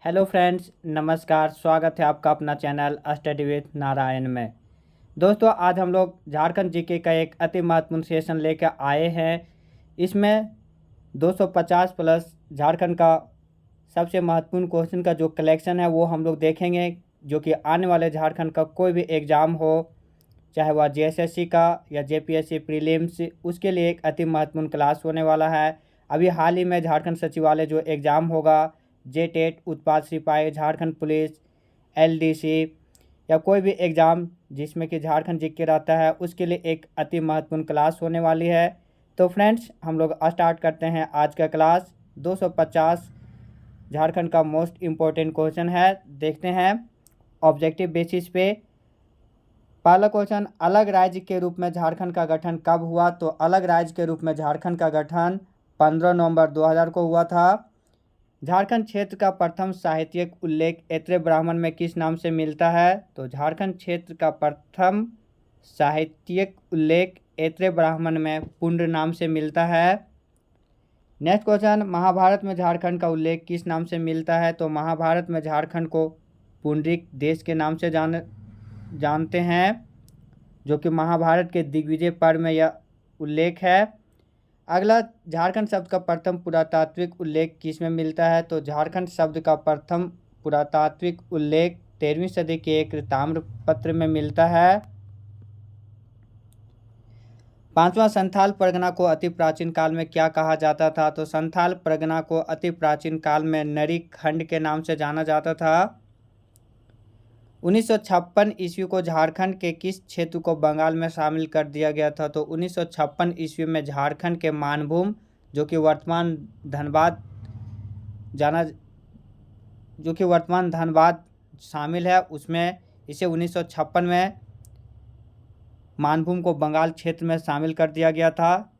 Hello friends, नमस्कार। स्वागत है आपका अपना चैनल स्टडी विथ नारायण में। दोस्तों, आज हम लोग झारखंड जीके का एक अति महत्वपूर्ण सेशन लेकर आए हैं। इसमें 250 प्लस झारखंड का सबसे महत्वपूर्ण क्वेश्चन का जो कलेक्शन है वो हम लोग देखेंगे, जो कि आने वाले झारखंड का कोई भी एग्ज़ाम हो, चाहे वह जेएसएससी का या जेपीएससी प्रीलिम्स, उसके लिए एक अति महत्वपूर्ण क्लास होने वाला है। अभी हाल ही में झारखंड सचिवालय जो एग्ज़ाम होगा, जेटेट, उत्पाद सिपाही, झारखंड पुलिस, एलडीसी या कोई भी एग्ज़ाम जिसमें कि झारखंड जीके रहता है, उसके लिए एक अति महत्वपूर्ण क्लास होने वाली है। तो फ्रेंड्स, हम लोग स्टार्ट करते हैं आज का क्लास। 250 झारखंड का मोस्ट इम्पोर्टेंट क्वेश्चन है, देखते हैं ऑब्जेक्टिव बेसिस पे। पहला क्वेश्चन, अलग राज्य के रूप में झारखंड का गठन कब हुआ? तो अलग राज्य के रूप में झारखंड का गठन 15 नवंबर 2000 को हुआ था। झारखंड क्षेत्र का प्रथम साहित्यिक उल्लेख ऐत्रेय ब्राह्मण में किस नाम से मिलता है? तो झारखंड क्षेत्र का प्रथम साहित्यिक उल्लेख ऐत्रेय ब्राह्मण में पुंड्र नाम से मिलता है। नेक्स्ट क्वेश्चन, महाभारत में झारखंड का उल्लेख किस नाम से मिलता है? तो महाभारत में झारखंड को पुंडरीक देश के नाम से जानते हैं, जो कि महाभारत के दिग्विजय पर्व में यह उल्लेख है। अगला, झारखंड शब्द का प्रथम पुरातात्विक उल्लेख किस में मिलता है? तो झारखंड शब्द का प्रथम पुरातात्विक उल्लेख 13वीं सदी के एक ताम्रपत्र में मिलता है। पांचवा, संथाल परगना को अति प्राचीन काल में क्या कहा जाता था? तो संथाल परगना को अति प्राचीन काल में नरी खंड के नाम से जाना जाता था। 1956 ईस्वी को झारखंड के किस क्षेत्र को बंगाल में शामिल कर दिया गया था? तो 1956 ईस्वी में झारखंड के मानभूम, जो कि वर्तमान धनबाद शामिल है, उसमें इसे 1956 में मानभूम को बंगाल क्षेत्र में शामिल कर दिया गया था।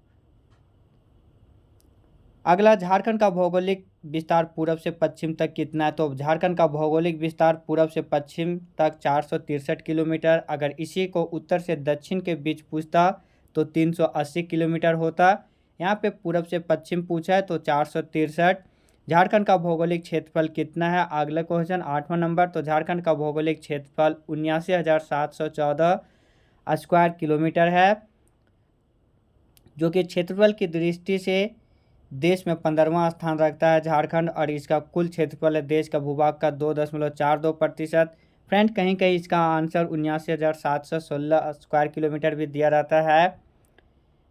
अगला, झारखंड का भौगोलिक विस्तार पूरब से पश्चिम तक कितना है? तो झारखंड का भौगोलिक विस्तार पूरब से पश्चिम तक 463 किलोमीटर। अगर इसी को उत्तर से दक्षिण के बीच पूछता तो 380 किलोमीटर होता। यहाँ पे पूरब से पश्चिम पूछा है तो 463। झारखंड का भौगोलिक क्षेत्रफल कितना है? अगला क्वेश्चन 8वां नंबर। तो झारखंड का भौगोलिक क्षेत्रफल 79,714 स्क्वायर किलोमीटर है, जो कि क्षेत्रफल की दृष्टि से देश में 15वां स्थान रखता है झारखंड, और इसका कुल क्षेत्रफल है देश का भूभाग का 2.42%। फ्रेंड, कहीं कहीं इसका आंसर 79,716 स्क्वायर किलोमीटर भी दिया रहता है।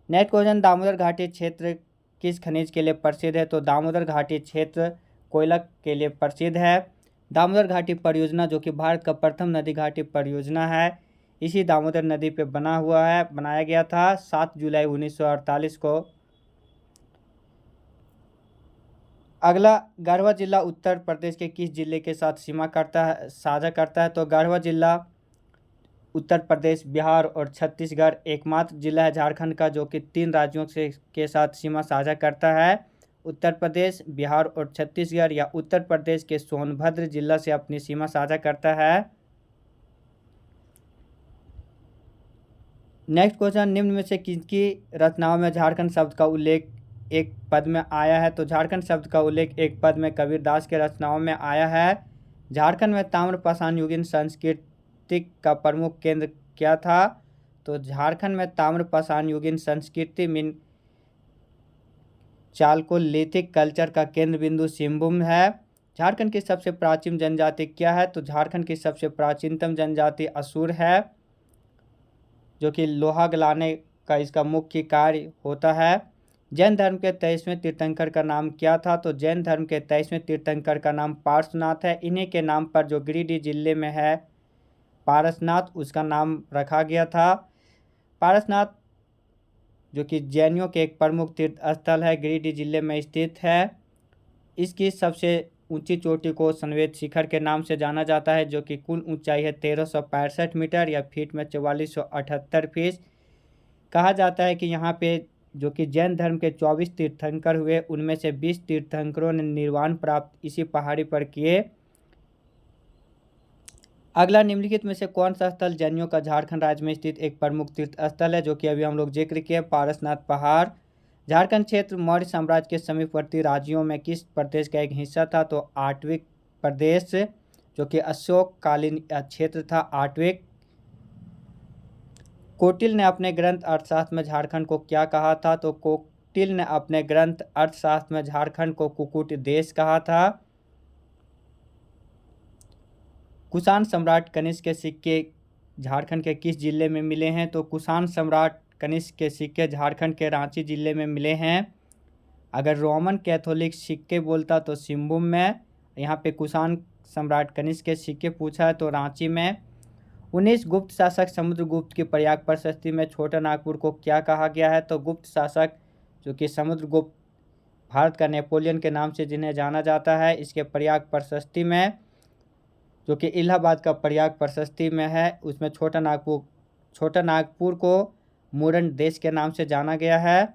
नेक्स्ट क्वेश्चन, दामोदर घाटी क्षेत्र किस खनिज के लिए प्रसिद्ध है? तो दामोदर घाटी क्षेत्र कोयला के लिए प्रसिद्ध है। दामोदर घाटी परियोजना, जो कि भारत का प्रथम नदी घाटी परियोजना है, इसी दामोदर नदी पे बनाया गया था 7 जुलाई 1948 को। अगला, गढ़वा जिला उत्तर प्रदेश के किस जिले के साथ साझा करता है? तो गढ़वा जिला उत्तर प्रदेश, बिहार और छत्तीसगढ़ एकमात्र जिला है झारखंड का जो कि 3 राज्यों के साथ सीमा साझा करता है। उत्तर प्रदेश, बिहार और छत्तीसगढ़, या उत्तर प्रदेश के सोनभद्र जिला से अपनी सीमा साझा करता है। नेक्स्ट क्वेश्चन, निम्न में से किसकी रचनाओं में झारखंड शब्द का उल्लेख एक पद में आया है? तो झारखंड शब्द का उल्लेख एक पद में कबीरदास के रचनाओं में आया है। झारखंड में ताम्रपाषाण युगीन संस्कृति का प्रमुख केंद्र क्या था? तो झारखंड में ताम्रपाषाण युगीन संस्कृति मीन चालकोलिथिक कल्चर का केंद्र बिंदु सिंहभूम है। झारखंड की सबसे प्राचीन जनजाति क्या है? तो झारखंड की सबसे प्राचीनतम जनजाति असुर है, जो कि लोहा गलाने का इसका मुख्य कार्य होता है। जैन धर्म के 23वें तीर्थंकर का नाम क्या था? तो जैन धर्म के 23वें तीर्थंकर का नाम पार्श्वनाथ है। इन्हीं के नाम पर जो गिरिडीह जिले में है पारसनाथ, उसका नाम रखा गया था। पारसनाथ, जो कि जैनियों के एक प्रमुख तीर्थ स्थल है, गिरिडीह जिले में स्थित है। इसकी सबसे ऊंची चोटी को संवेद शिखर के नाम से जाना जाता है, जो कि कुल ऊंचाई है 1365 मीटर या फीट में 4478 फीट। कहा जाता है कि यहाँ पे जो कि जैन धर्म के 24 तीर्थंकर हुए, उनमें से 20 तीर्थंकरों ने निर्वाण प्राप्त इसी पहाड़ी पर किए। अगला, निम्नलिखित में से कौन सा स्थल जैनियों का झारखंड राज्य में स्थित एक प्रमुख तीर्थ स्थल है? जो कि अभी हम लोग जिक्र किए, पारसनाथ पहाड़। झारखंड क्षेत्र मौर्य साम्राज्य के समीपवर्ती राज्यों में किस प्रदेश का एक हिस्सा था? तो 8वीं प्रदेश जो कि अशोककालीन क्षेत्र था। 8वें, कौटिल्य ने अपने ग्रंथ अर्थशास्त्र में झारखंड को क्या कहा था? तो कौटिल्य ने अपने ग्रंथ अर्थशास्त्र में झारखंड को कुकुट देश कहा था। कुषाण सम्राट कनिष्क के सिक्के झारखंड के किस जिले में मिले हैं? तो कुषाण सम्राट कनिष्क के सिक्के झारखंड के रांची जिले में मिले हैं। अगर रोमन कैथोलिक सिक्के बोलता तो सिंहभूम में, यहाँ पे कुषाण सम्राट कनिष्क के सिक्के पूछा है तो रांची में। 19 गुप्त शासक समुद्रगुप्त की प्रयाग प्रशस्ति में छोटा नागपुर को क्या कहा गया है? तो गुप्त शासक जो कि समुद्रगुप्त भारत का नेपोलियन के नाम से जिन्हें जाना जाता है, इसके प्रयाग प्रशस्ति में जो कि इलाहाबाद का प्रयाग प्रशस्ति में है, उसमें छोटा नागपुर को मुरन देश के नाम से जाना गया है।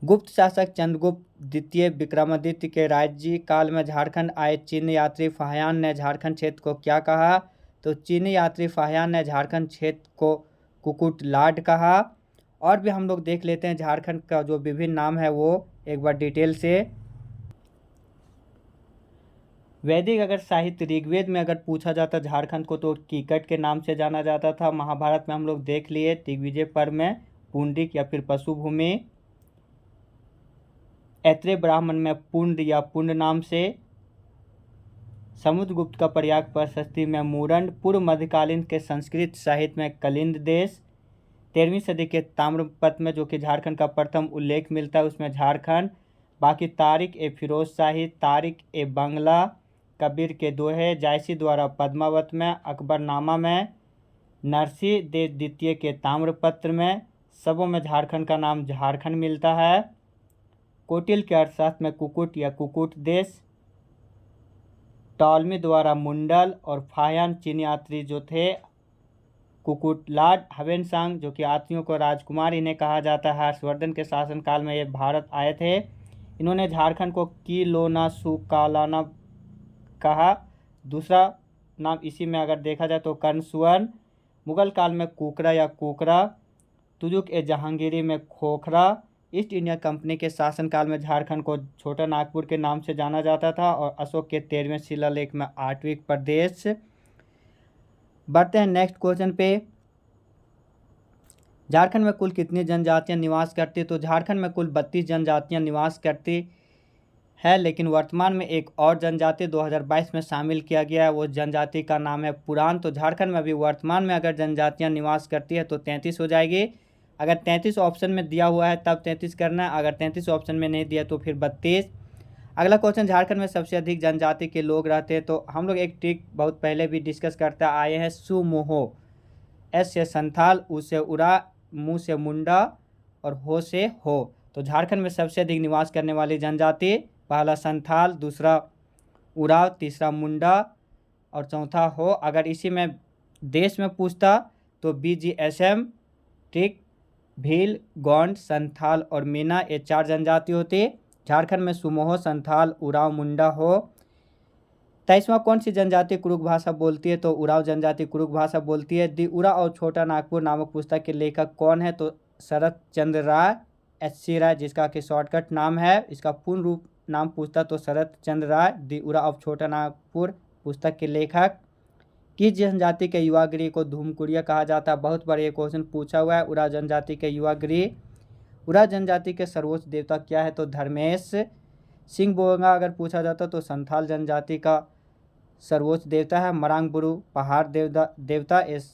गुप्त शासक चंद्रगुप्त द्वितीय विक्रमादित्य के राज्य काल में झारखंड आए चीन यात्री फाहियान ने झारखंड क्षेत्र को क्या कहा? तो चीनी यात्री फाहियान ने झारखंड क्षेत्र को कुकुट लाड कहा। और भी हम लोग देख लेते हैं झारखंड का जो विभिन्न नाम है वो एक बार डिटेल से। वैदिक अगर साहित्य ऋग्वेद में अगर पूछा जाता झारखंड को तो कीकट के नाम से जाना जाता था। महाभारत में हम लोग देख लिए दिग्विजय पर्व में पुंडिक या फिर पशुभूमि। ऐत्रेय ब्राह्मण में पुंड या पुंड नाम से। समुद्रगुप्त का प्रयाग प्रशस्ति में मुरंड। पूर्व मध्यकालीन के संस्कृत साहित्य में कलिंद देश। 13वीं सदी के ताम्रपत्र में जो कि झारखंड का प्रथम उल्लेख मिलता है उसमें झारखंड। बाकी तारिक ए फिरोज शाही, तारिक ए बंगला, कबीर के दोहे, जायसी द्वारा पद्मावत में, अकबरनामा में, नरसिंह देव द्वितीय के ताम्रपत्र में, सबों में झारखंड का नाम झारखंड मिलता है। कौटिल्य के अर्थशास्त्र में कुकुट या कुकुट देश। टॉलमी द्वारा मुंडल और फाहियान चीन यात्री जो थे कुकुटलाड। हवेनसांग जो कि यात्रियों को राजकुमार इन्हें कहा जाता है, हर्षवर्धन के शासनकाल में ये भारत आए थे। इन्होंने झारखंड को किलोना सुकालाना कहा। दूसरा नाम इसी में अगर देखा जाए तो कर्णसुवर्ण। मुगल काल में कुकरा या कुकरा। तुजुक ए जहांगीरी में खोखरा। ईस्ट इंडिया कंपनी के शासनकाल में झारखंड को छोटा नागपुर के नाम से जाना जाता था। और अशोक के 13वें शिलालेख में 8वीं प्रदेश। बढ़ते हैं नेक्स्ट क्वेश्चन पे। झारखंड में कुल कितनी जनजातियां निवास करती? तो झारखंड में कुल 32 जनजातियां निवास करती है, लेकिन वर्तमान में एक और जनजाति 2022 में शामिल किया गया है। वो जनजाति का नाम है पुरान। तो झारखंड में अभी वर्तमान में अगर जनजातियां निवास करती है तो 33 हो जाएगी। अगर 33 ऑप्शन में दिया हुआ है तब 33 करना है, अगर 33 ऑप्शन में नहीं दिया तो फिर 32। अगला क्वेश्चन, झारखंड में सबसे अधिक जनजाति के लोग रहते हैं। तो हम लोग एक ट्रिक बहुत पहले भी डिस्कस करते आए हैं, सुमोहो। एस से संथाल, उ से उरा, मु से मुंडा और हो से हो। तो झारखंड में सबसे अधिक निवास करने वाली जनजाति पहला संथाल, दूसरा उराव, तीसरा मुंडा और चौथा हो। अगर इसी में देश में पूछता तो BGSM, ठीक, भील, गोंड, संथाल और मीना, ये 4 जनजाति होती। झारखंड में सुमोहो, संथाल, उराव, मुंडा हो। 23वां कौन सी जनजाति कुरुक भाषा बोलती है? तो उराव जनजाति कुरुक भाषा बोलती है। दी उरा और छोटा नागपुर नामक पुस्तक के लेखक कौन है? तो शरत चंद्र राय, SC राय, जिसका कि शॉर्टकट नाम है। इसका पूर्ण रूप नाम पूछता तो शरत चंद्र राय। दी उरा ऑफ छोटा नागपुर पुस्तक के लेखक। किस जनजाति के युवा गृह को धूमकुड़िया कहा जाता है? बहुत बार ये क्वेश्चन पूछा हुआ है। उरा जनजाति के युवा गृह। उरा जनजाति के सर्वोच्च देवता क्या है? तो धर्मेश। सिंह बोंगा अगर पूछा जाता तो संथाल जनजाति का सर्वोच्च देवता है। मरांग बुरु पहाड़ देवता इस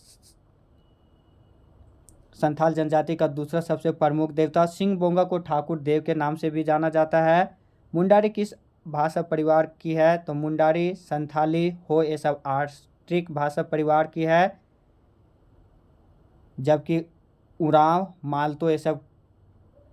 संथाल जनजाति का दूसरा सबसे प्रमुख देवता। सिंह बोंगा को ठाकुर देव के नाम से भी जाना जाता है। मुंडारी किस भाषा परिवार की है? तो मुंडारी, संथाली, हो, ये सब आर्टिक भाषा परिवार की है। जबकि उरांव, मालतो, ये सब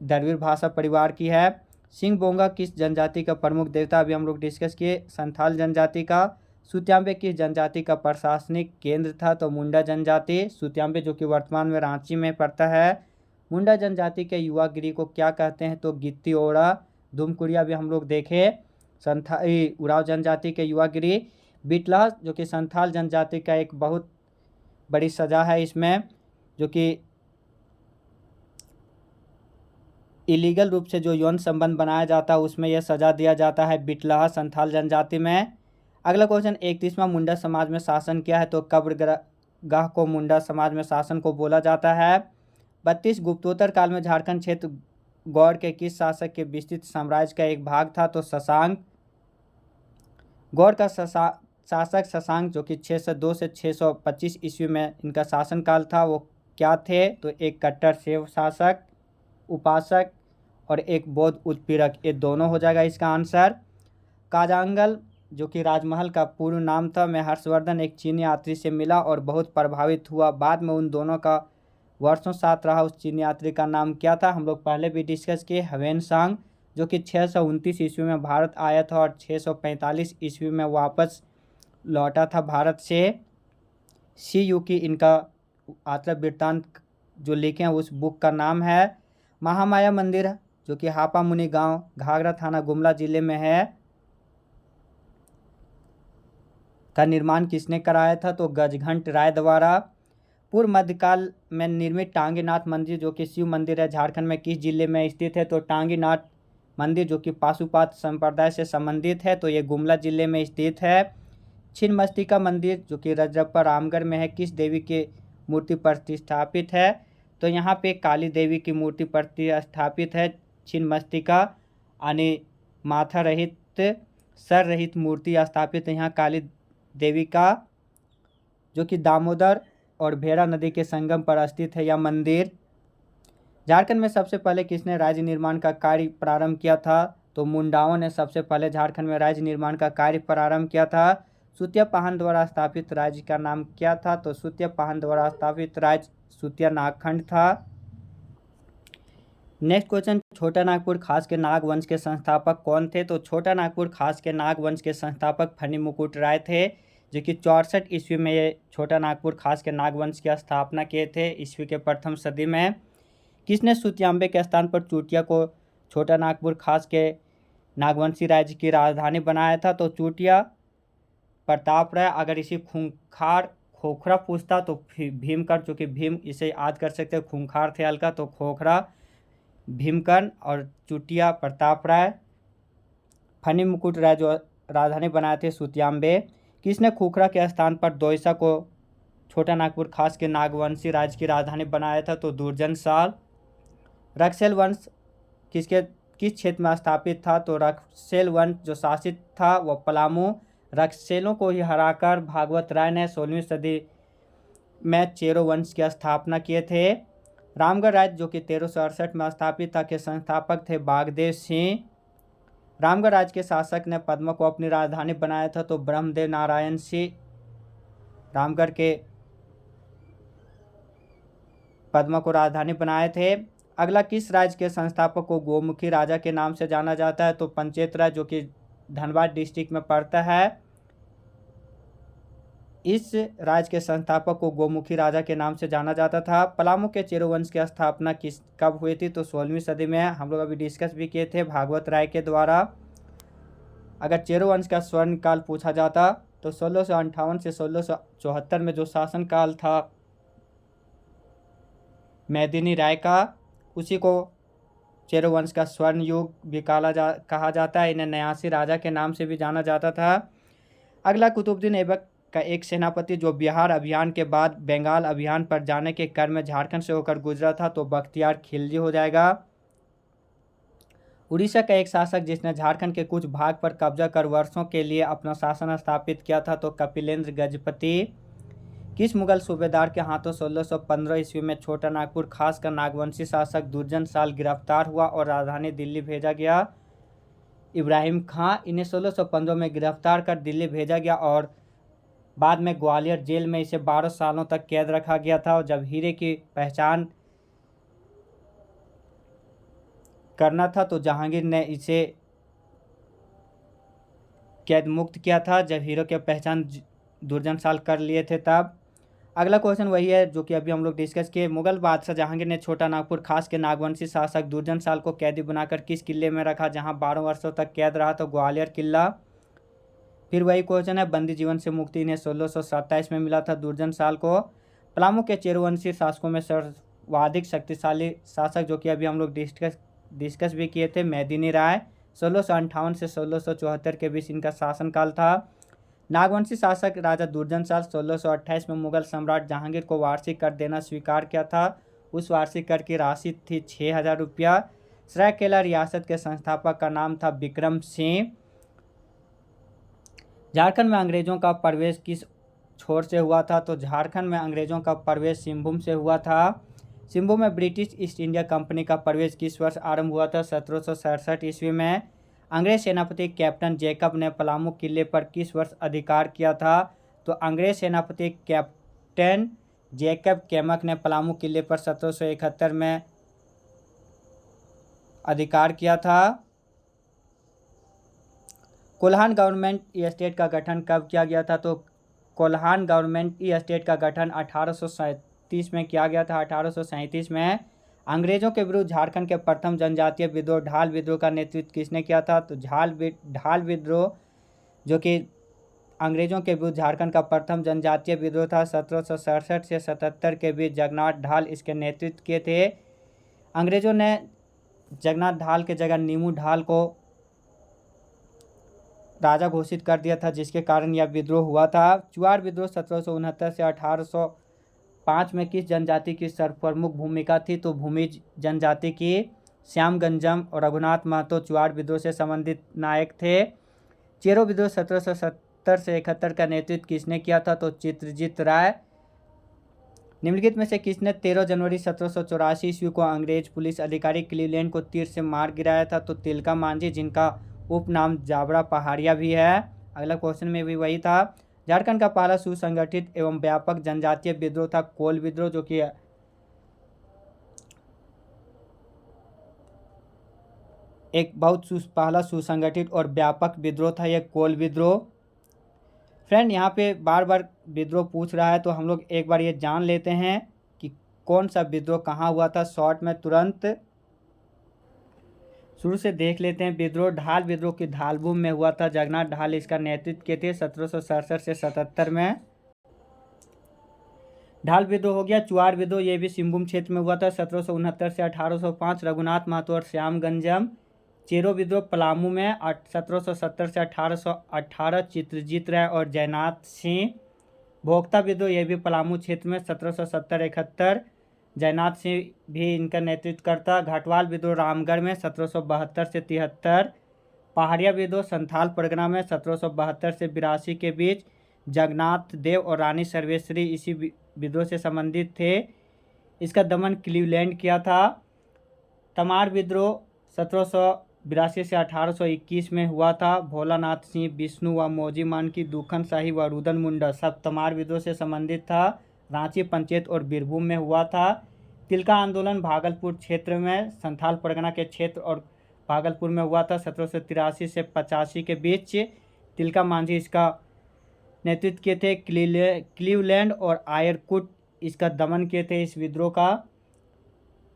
द्रविड़ भाषा परिवार की है। सिंह बोंगा किस जनजाति का प्रमुख देवता? अभी हम लोग डिस्कस किए, संथाल जनजाति का। सुत्यांबे किस जनजाति का प्रशासनिक केंद्र था? तो मुंडा जनजाति। सुत्यांबे जो कि वर्तमान में रांची में पड़ता है। मुंडा जनजाति के युवा गिरी को क्या कहते हैं? तो गित्ती ओड़ा। धूमकुड़िया भी हम लोग देखे। उराव जनजाति के युवा गिरी। बिटला जो कि संथाल जनजाति का एक बहुत बड़ी सजा है इसमें, जो कि इलीगल रूप से जो यौन संबंध बनाया जाता है उसमें यह सजा दिया जाता है बिटलाहा संथाल जनजाति में। अगला क्वेश्चन, 31वां मुंडा समाज में शासन क्या है? तो कब्र गाह को मुंडा समाज में शासन को बोला जाता है। 32 गुप्तोत्तर काल में झारखंड क्षेत्र गौड़ के किस शासक के विस्तृत साम्राज्य का एक भाग था? तो शशांक। गौड़ का शासक शशांक जो कि 602 से 625 ईस्वी में इनका शासनकाल था, वो क्या थे? तो एक कट्टर शैव शासक, उपासक और एक बौद्ध उत्पीड़क, ये दोनों हो जाएगा इसका आंसर। काजांगल जो कि राजमहल का पूर्ण नाम था, में हर्षवर्धन एक चीनी यात्री से मिला और बहुत प्रभावित हुआ। बाद में उन दोनों का वर्षों साथ रहा उस चीनी यात्री का नाम क्या था? हम लोग पहले भी डिस्कस किए, ह्वेन सांग, जो कि 629 ईस्वी में भारत आया था और 645 ईस्वी में वापस लौटा था भारत से। सी यू की इनका आत्म वृत्तांत जो लिखे हैं उस बुक का नाम है। महामाया मंदिर जो कि हापा मुनि गांव, घाघरा थाना, गुमला जिले में है, का निर्माण किसने कराया था? तो गजघंट राय द्वारा। पूर्व मध्यकाल में निर्मित टांगीनाथ मंदिर जो कि शिव मंदिर है, झारखंड में किस जिले में स्थित है? तो टांगीनाथ मंदिर जो कि पाशुपात संप्रदाय से संबंधित है, तो ये गुमला जिले में स्थित है। छिन्नमस्तिका मंदिर जो कि रजरप्पा रामगढ़ में है, किस देवी की मूर्ति प्रतिष्ठापित है? तो यहाँ पे काली देवी की मूर्ति प्रतिष्ठापित है। छिन्नमस्तिका यानी माथा रहित, सर रहित मूर्ति स्थापित है यहाँ काली देवी का, जो कि दामोदर और भेड़ा नदी के संगम पर स्थित है यह मंदिर। झारखंड में सबसे पहले किसने राज्य निर्माण का कार्य प्रारंभ किया था? तो मुंडाओं ने सबसे पहले झारखंड में राज्य निर्माण का कार्य प्रारंभ किया था। सुतिया पाहन द्वारा स्थापित राज्य का नाम क्या था? तो सुतिया पाहन द्वारा स्थापित राज्य सुतिया नागखंड था। नेक्स्ट क्वेश्चन, छोटा नागपुर खास के नाग वंश के संस्थापक कौन थे? तो छोटा नागपुर खास के नाग वंश के संस्थापक फनी मुकुट राय थे, जो कि 64 ईस्वी में ये छोटा नागपुर खास के नाग वंश की स्थापना किए थे, ईस्वी के प्रथम सदी में। किसने सुतियांबे के स्थान पर चूटिया को छोटा नागपुर खास के नागवंशी राज्य की राजधानी बनाया था? तो चूटिया प्रताप राय। अगर इसी खूंखार खोखरा पूछता तो भीमकर्ण, चूँकि भीम इसे याद कर सकते, खूंखार थे हल्का, तो खोखरा भीमकर्ण और चूटिया प्रताप राय। फनी मुकुट राय जो राजधानी बनाए थे सुतियांबे। किसने खूखरा के स्थान पर दोईसा को छोटा नागपुर खास के नागवंशी राज्य की राजधानी बनाया था? तो दुर्जन साल। रक्सेल वंश किस क्षेत्र में स्थापित था? तो रक्सेल वंश जो शासित था वह पलामू। रक्सेलों को ही हराकर भागवत राय ने 16वीं सदी में चेरो वंश की स्थापना किए थे। रामगढ़ राज्य जो कि 1368 में स्थापित था, के संस्थापक थे बागदेव सिंह। रामगढ़ राज्य के शासक ने पद्मा को अपनी राजधानी बनाया था? तो ब्रह्मदेव नारायण सिंह रामगढ़ के पद्मा को राजधानी बनाए थे। अगला, किस राज्य के संस्थापक को गोमुखी राजा के नाम से जाना जाता है? तो पंचेत राज जो कि धनबाद डिस्ट्रिक्ट में पड़ता है, इस राज्य के संस्थापक को गोमुखी राजा के नाम से जाना जाता था। पलामू के चेरो वंश की स्थापना कब हुई थी? तो 16वीं सदी में, हम लोग अभी डिस्कस भी किए थे, भागवत राय के द्वारा। अगर चेरो वंश का स्वर्ण काल पूछा जाता तो 1658 से 1674 में जो शासनकाल था मेदिनी राय का, उसी को चेरो वंश का स्वर्ण युग भी कहा जाता है। इन्हें न्यासी राजा के नाम से भी जाना जाता था। अगला, कुतुबुद्दीन ऐबक का एक सेनापति जो बिहार अभियान के बाद बंगाल अभियान पर जाने के क्रम में झारखंड से होकर गुजरा था? तो बख्तियार खिलजी हो जाएगा। उड़ीसा का एक शासक जिसने झारखंड के कुछ भाग पर कब्जा कर वर्षों के लिए अपना शासन स्थापित किया था? तो कपिलेंद्र गजपति। किस मुगल सूबेदार के हाथों 1615 ईस्वी में छोटा नागपुर खास का नागवंशी शासक दुर्जन साल गिरफ्तार हुआ और राजधानी दिल्ली भेजा गया? इब्राहिम खां। इन्हें 1615 में गिरफ्तार कर दिल्ली भेजा गया और बाद में ग्वालियर जेल में इसे 12 सालों तक कैद रखा गया था। और जब हीरे की पहचान करना था तो जहांगीर ने इसे कैद मुक्त किया था, जब हीरो की पहचान दुर्जन साल कर लिए थे तब। अगला क्वेश्चन वही है जो कि अभी हम लोग डिस्कस किए। मुगल बादशाह जहांगीर ने छोटा नागपुर खास के नागवंशी शासक दुर्जन साल को कैदी बनाकर किस किले में रखा जहां 12 वर्षों तक कैद रहा? तो ग्वालियर किला। फिर वही क्वेश्चन है, बंदी जीवन से मुक्ति इन्हें 1627 में मिला था दुर्जन साल को। पलामू के चेरोवंशी शासकों में सर्वाधिक शक्तिशाली शासक जो कि अभी हम लोग डिस्कस डिस्कस भी किए थे। मेदिनी राय 1658 से 1674 के बीच इनका शासनकाल था। नागवंशी शासक राजा दुर्जनशाल 1628 में मुगल सम्राट जहांगीर को वार्षिक कर देना स्वीकार किया था। उस वार्षिक कर की राशि थी 6000 रुपया। सरायकेला रियासत के संस्थापक का नाम था विक्रम सिंह। झारखंड में अंग्रेजों का प्रवेश किस छोर से हुआ था? तो झारखंड में अंग्रेजों का प्रवेश सिंहभूम से हुआ था। सिंहभूम में ब्रिटिश ईस्ट इंडिया कंपनी का प्रवेश किस वर्ष आरंभ हुआ था? 1767 ईस्वी में। अंग्रेज सेनापति कैप्टन जैकब ने पलामू किले पर किस वर्ष अधिकार किया था? तो अंग्रेज सेनापति कैप्टन जैकब कैमक ने पलामू किले पर 1771 में अधिकार किया था। कोल्हान गवर्नमेंट एस्टेट का गठन कब किया गया था? तो कोल्हान गवर्नमेंट एस्टेट का गठन 1837 में किया गया था। 1837 में। अंग्रेजों के विरुद्ध झारखंड के प्रथम जनजातीय विद्रोह ढाल विद्रोह का नेतृत्व किसने किया था? तो ढाल विद्रोह जो कि अंग्रेजों के विरुद्ध झारखंड का प्रथम जनजातीय विद्रोह था। 1767 से 77 के बीच जगन्नाथ ढाल इसके नेतृत्व किए थे। अंग्रेजों ने जगन्नाथ ढाल के जगह नीमू ढाल को राजा घोषित कर दिया था, जिसके कारण यह विद्रोह हुआ था। चुआड़ विद्रोह 1769 से 1805 में किस जनजाति की सर्वप्रमुख भूमिका थी? तो भूमिज जनजाति की। श्यामगंजम और रघुनाथ महतो चुआड़ विद्रोह से संबंधित नायक थे। चेरो विद्रोह 1770 से 71 का नेतृत्व किसने किया था? तो चित्रजीत राय। निम्नलिखित में से किसने 13 जनवरी 1784 ईस्वी को अंग्रेज पुलिस अधिकारी क्लीवलैंड को तीर से मार गिराया था? तो तिलका मांझी, जिनका उपनाम जाबरा पहाड़िया भी है। अगला क्वेश्चन में भी वही था। झारखंड का पहला सुसंगठित एवं व्यापक जनजातीय विद्रोह था कोल विद्रोह, जो कि एक बहुत पहला सुसंगठित और व्यापक विद्रोह था यह कोल विद्रोह। फ्रेंड, यहाँ पे बार बार विद्रोह पूछ रहा है, तो हम लोग एक बार ये जान लेते हैं कि कौन सा विद्रोह कहाँ हुआ था। शॉर्ट में तुरंत शुरू से देख लेते हैं। विद्रोह ढाल विद्रोह की ढालभूम में हुआ था। जगन्नाथ ढाल इसका नेतृत्व किए थे 1767 से 77 में। ढाल विद्रोह हो गया। चुआड़ विद्रोह ये भी सिंहभूम क्षेत्र में हुआ था 1769 से 1805। रघुनाथ महतो और श्यामगंजम। चेरो विद्रोह पलामू में 1770 से 1818। चित्रजीत राय और जयनाथ सिंह। भोक्ता विद्रोह ये भी पलामू क्षेत्र में 1770-71। जयनाथ सिंह भी इनका नेतृत्व करता। घाटवाल विद्रोह रामगढ़ में 1772 से 73। पहाड़िया विद्रोह संथाल परगना में 1772 से 82 के बीच। जगन्नाथ देव और रानी सर्वेश्वरी इसी विद्रोह से संबंधित थे। इसका दमन क्लीवलैंड किया था। तमार विद्रोह 1782 से 1821 में हुआ था। भोलानाथ सिंह, विष्णु व मौजी मान की, दुखन शाही व रुदन मुंडा सब तमार विद्रोह से संबंधित था। रांची पंचायत और बीरभूम में हुआ था। तिलका आंदोलन भागलपुर क्षेत्र में, संथाल परगना के क्षेत्र और भागलपुर में हुआ था 1783 से 85 के बीच। तिलका मांझी इसका नेतृत्व किए थे। क्लीवलैंड और आयरकुट इसका दमन किए थे इस विद्रोह का।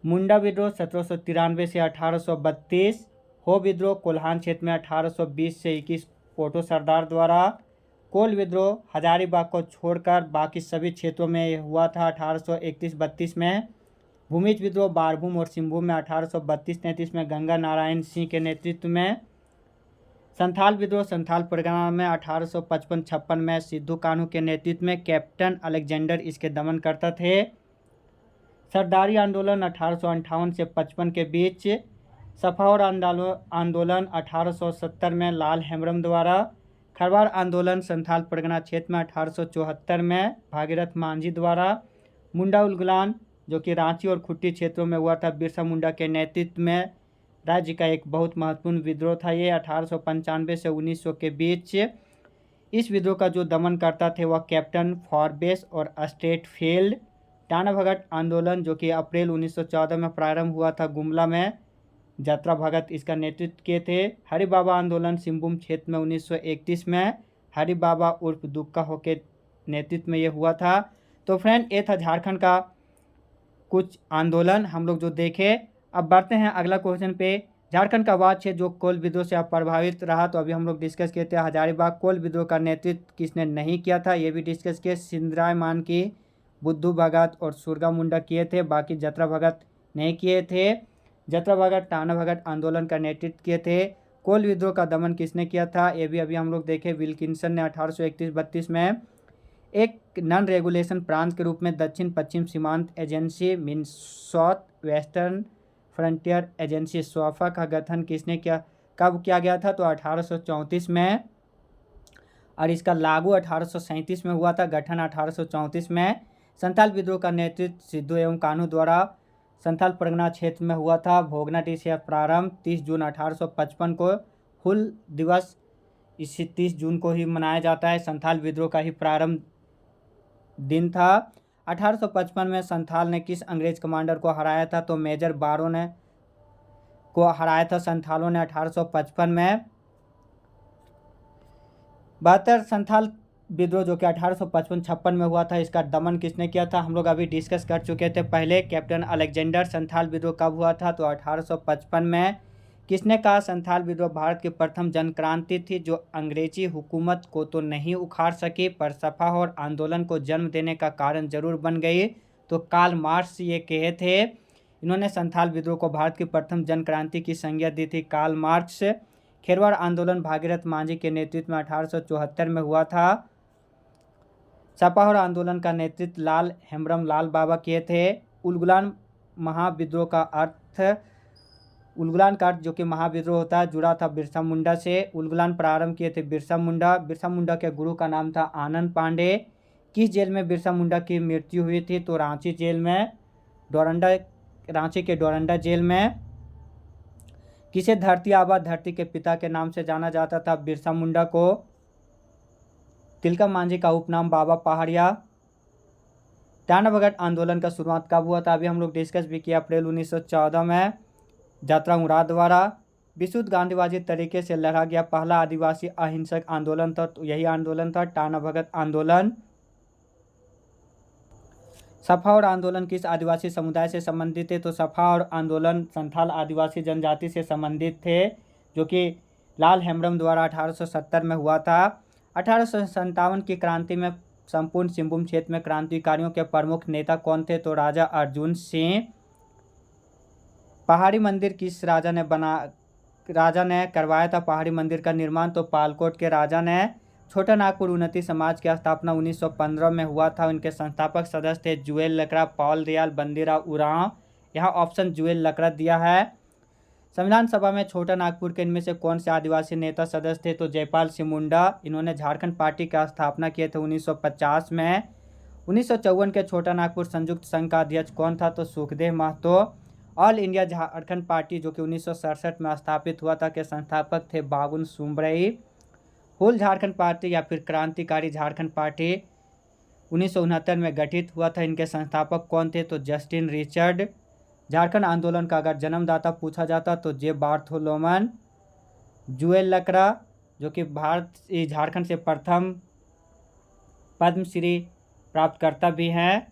मुंडा विद्रोह 1793 से 1832। हो विद्रोह कोल्हान क्षेत्र में 1820 से 21 पोटो सरदार द्वारा। कोल विद्रोह हजारीबाग को छोड़कर बाकी सभी क्षेत्रों में हुआ था 1831-32 में। भूमिज विद्रोह बारभूम और सिंहभूम में 1832-33 में गंगा नारायण सिंह के नेतृत्व में। संथाल विद्रोह संथाल परगना में 1855-56 में सिद्धू कान्हू के नेतृत्व में। कैप्टन अलेक्जेंडर इसके दमन करता थे। सरदारी आंदोलन 1858 से 55 के बीच। सफावर आंदोलन 1870 में लाल हेम्ब्रम द्वारा। खरवाड़ आंदोलन संथाल परगना क्षेत्र में 1874 में भागीरथ मांझी द्वारा। मुंडा उलगुलान जो कि रांची और खुट्टी क्षेत्रों में हुआ था बिरसा मुंडा के नेतृत्व में। राज्य का एक बहुत महत्वपूर्ण विद्रोह था ये 1895 से 1900 के बीच। इस विद्रोह का जो दमन करता थे वह कैप्टन फॉरबेस और स्टेटफील्ड। टाना भगत आंदोलन जो कि अप्रैल 1914 में प्रारंभ हुआ था गुमला में, यात्रा भगत इसका नेतृत्व किए थे। हरि बाबा आंदोलन सिंहभूम क्षेत्र में 1931 में हरि बाबा उर्फ दुक्का हो के नेतृत्व में ये हुआ था। तो फ्रेंड, ये था झारखंड का कुछ आंदोलन हम लोग जो देखे। अब बढ़ते हैं अगला क्वेश्चन पे। झारखंड का वह क्षेत्र जो कोल विद्रोह से प्रभावित रहा, तो अभी हम लोग डिस्कस किए थे हजारीबाग कोल विद्रोह का नेतृत्व किसने नहीं किया था, ये भी डिस्कस किए। सिंधराय मान की, बुद्धू भगत और सुरगा मुंडा किए थे, बाकी जतरा भगत नहीं किए थे। जत्रा भगत टाना भगत आंदोलन का नेतृत्व किए थे। कोल विद्रोह का दमन किसने किया था, ये भी अभी हम लोग देखे, विल्किंसन ने 1831-32 में एक नॉन रेगुलेशन प्रांत के रूप में दक्षिण पश्चिम सीमांत agency south western frontier agency स्वाफा का गठन किसने किया, कब किया गया था, तो 1834 में, और इसका लागू 1837 में हुआ था, गठन 1834 में। संथाल विद्रोह का नेतृत्व सिद्धू एवं कान्हू द्वारा संथाल परगना क्षेत्र में हुआ था। भोगनाटी से प्रारंभ 30 जून 1855 को हुल दिवस इसी 30 जून को ही मनाया जाता है। संथाल विद्रोह का ही प्रारंभ दिन था। 1855 में संथाल ने किस अंग्रेज कमांडर को हराया था, तो मेजर बारो ने को हराया था संथालों ने 1855 में। 72 संथाल विद्रोह जो कि 1855-56 में हुआ था, इसका दमन किसने किया था, हम लोग अभी डिस्कस कर चुके थे पहले, कैप्टन अलेक्जेंडर। संथाल विद्रोह कब हुआ था, तो 1855 में। किसने कहा संथाल विद्रोह भारत की प्रथम जनक्रांति थी जो अंग्रेजी हुकूमत को तो नहीं उखाड़ सकी पर सपा और आंदोलन को जन्म देने का कारण जरूर बन गई, तो कार्ल मार्क्स ये कहे थे। इन्होंने संथाल विद्रोह को भारत की प्रथम जनक्रांति की संज्ञा दी थी कार्ल मार्क्स। खेरवाड़ आंदोलन भागीरथ मांझी के नेतृत्व में 1874 में हुआ था। सपा और आंदोलन का नेतृत्व लाल हेम्ब्रम लाल बाबा किए थे। उलगुलान महाविद्रोह का अर्थ, उलगुलान का अर्थ जो कि महाविद्रोह होता है, जुड़ा था बिरसा मुंडा से। उलगुलान प्रारंभ किए थे बिरसा मुंडा। बिरसा मुंडा के गुरु का नाम था आनंद पांडे। किस जेल में बिरसा मुंडा की मृत्यु हुई थी, तो रांची जेल में, रांची के डोरंडा जेल में। किसे धरती आबा धरती के पिता के नाम से जाना जाता था, बिरसा मुंडा को। तिलका मांझी का उपनाम बाबा पहाड़िया। टाना भगत आंदोलन का शुरुआत कब हुआ था, अभी हम लोग डिस्कस भी किया, अप्रैल 1914 में जात्रा उराव द्वारा। विशुद्ध गांधीवादी तरीके से लड़ा गया पहला आदिवासी अहिंसक आंदोलन था, तो यही आंदोलन था टाना भगत आंदोलन। सपा और आंदोलन किस आदिवासी समुदाय से संबंधित थे, तो सपा और आंदोलन संथाल आदिवासी जनजाति से संबंधित थे, जो कि लाल हेम्ब्रम द्वारा 1870 में हुआ था। 1857 की क्रांति में संपूर्ण सिंहभूम क्षेत्र में क्रांतिकारियों के प्रमुख नेता कौन थे, तो राजा अर्जुन सिंह। पहाड़ी मंदिर किस राजा ने करवाया था पहाड़ी मंदिर का निर्माण, तो पालकोट के राजा ने। छोटा नागपुर उन्नति समाज की स्थापना 1915 में हुआ था। उनके संस्थापक सदस्य थे जुएल लकड़ा, पॉल दयाल, बंदीराव उरांव। यहाँ ऑप्शन जुएल लकड़ा दिया है। संविधान सभा में छोटा नागपुर के इनमें से कौन से आदिवासी नेता सदस्य थे, तो जयपाल सिंह मुंडा। इन्होंने झारखंड पार्टी का स्थापना किए थे 1950 में। 1954 के छोटा नागपुर संयुक्त संघ का अध्यक्ष कौन था, तो Sukhdev Mahato. All India Jharkhand party जो कि 1967 में स्थापित हुआ था, के संस्थापक थे बाबुल सुमरई। होल झारखंड पार्टी या फिर क्रांतिकारी झारखंड पार्टी 1969 में गठित हुआ था। इनके संस्थापक कौन थे, तो जस्टिन रिचर्ड। झारखंड आंदोलन का अगर जन्मदाता पूछा जाता तो जे बार्थोलोमन। जुएल लकड़ा जो कि झारखंड से प्रथम पद्मश्री प्राप्तकर्ता भी हैं।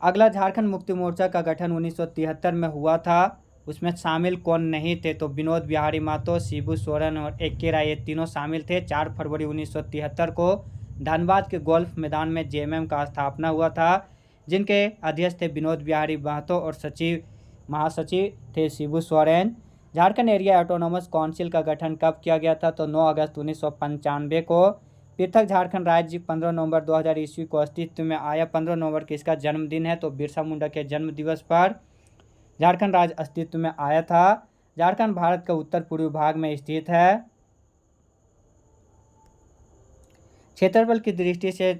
अगला झारखंड मुक्ति मोर्चा का गठन 1973 में हुआ था। उसमें शामिल कौन नहीं थे, तो विनोद बिहारी महतो, शिबू सोरेन और ए.के. राय, ये तीनों शामिल थे। 4 फरवरी 1973 को धनबाद के गोल्फ मैदान में जेएमएम का स्थापना हुआ था, जिनके अध्यक्ष थे विनोद बिहारी महतो और महासचिव थे Shibu Soren. Jharkhand area autonomous council का गठन कब किया गया था, तो 9 अगस्त 1995 को। पृथक झारखंड राज्य 15 नवंबर 2000 ईस्वी को अस्तित्व में आया। 15 नवंबर किसका जन्मदिन है, तो बिरसा मुंडा के जन्म दिवस पर झारखंड राज्य अस्तित्व में आया था। झारखंड भारत के उत्तर पूर्वी भाग में स्थित है। क्षेत्रफल की दृष्टि से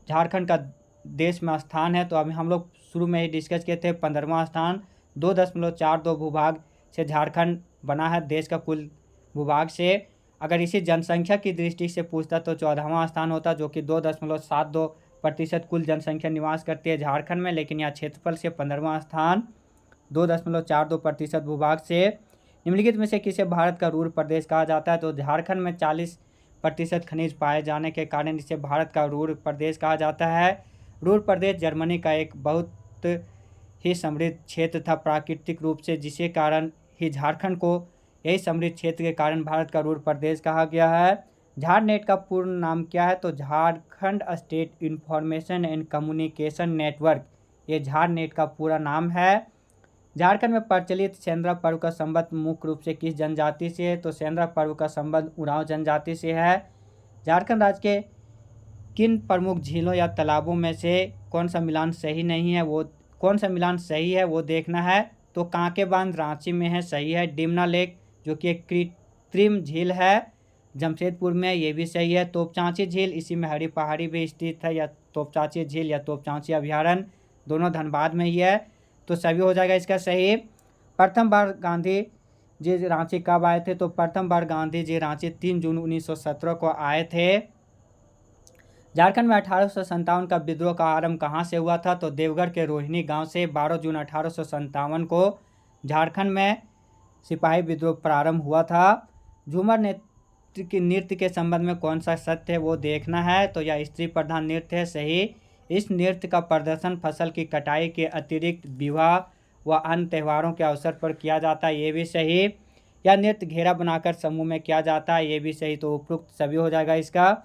झारखंड का देश में स्थान है, तो अभी हम लोग शुरू में ही डिस्कस किए थे 15वां स्थान। 2.42 भूभाग से झारखंड बना है देश का कुल भूभाग से। अगर इसी जनसंख्या की दृष्टि से पूछता तो 14वां स्थान होता, जो कि 2.72% कुल जनसंख्या निवास करती है झारखंड में, लेकिन यहाँ क्षेत्रफल से 15वां स्थान 2.42% भूभाग से। निम्नलिखित में से किसे भारत का रूर प्रदेश कहा जाता है, तो झारखंड में 40% खनिज पाए जाने के कारण इसे भारत का रूर प्रदेश कहा जाता है। रूर प्रदेश जर्मनी का एक बहुत ही समृद्ध क्षेत्र था प्राकृतिक रूप से, जिसके कारण ही झारखंड को यही समृद्ध क्षेत्र के कारण भारत का रूर प्रदेश कहा गया है। झारनेट का पूर्ण नाम क्या है, तो Jharkhand state information and communication network, ये झारनेट का पूरा नाम है। झारखंड में प्रचलित सेंद्रा पर्व का संबंध मुख्य रूप से किस जनजाति से है? तो सेंद्रा पर्व का संबंध उरांव जनजाति से है। झारखंड राज्य के किन प्रमुख झीलों या तालाबों में से कौन सा मिलान सही नहीं है, वो देखना है। तो कांके बांध रांची में है, सही है। डिमना लेक जो कि एक कृत्रिम झील है जमशेदपुर में, ये भी सही है। तोपचांची झील इसी में हरी पहाड़ी भी स्थित है, या तोपचांची झील या तोपचांची अभ्यारण्य, दोनों धनबाद में ही है, तो सभी हो जाएगा इसका सही। प्रथम बार गांधी जी रांची कब आए थे? तो प्रथम बार गांधी जी रांची 3 जून 1917 को आए थे। झारखंड में 1857 का विद्रोह का आरंभ कहाँ से हुआ था? तो देवघर के रोहिणी गांव से 12 जून 1857 को झारखंड में सिपाही विद्रोह प्रारंभ हुआ था। झूमर नृत्य के संबंध में कौन सा सत्य है, वो देखना है। तो यह स्त्री प्रधान नृत्य है, सही। इस नृत्य का प्रदर्शन फसल की कटाई के अतिरिक्त विवाह व अन्य त्योहारों के अवसर पर किया जाता है, ये भी सही। यह नृत्य घेरा बनाकर समूह में किया जाता है, ये भी सही। तो उपरोक्त सभी हो जाएगा इसका।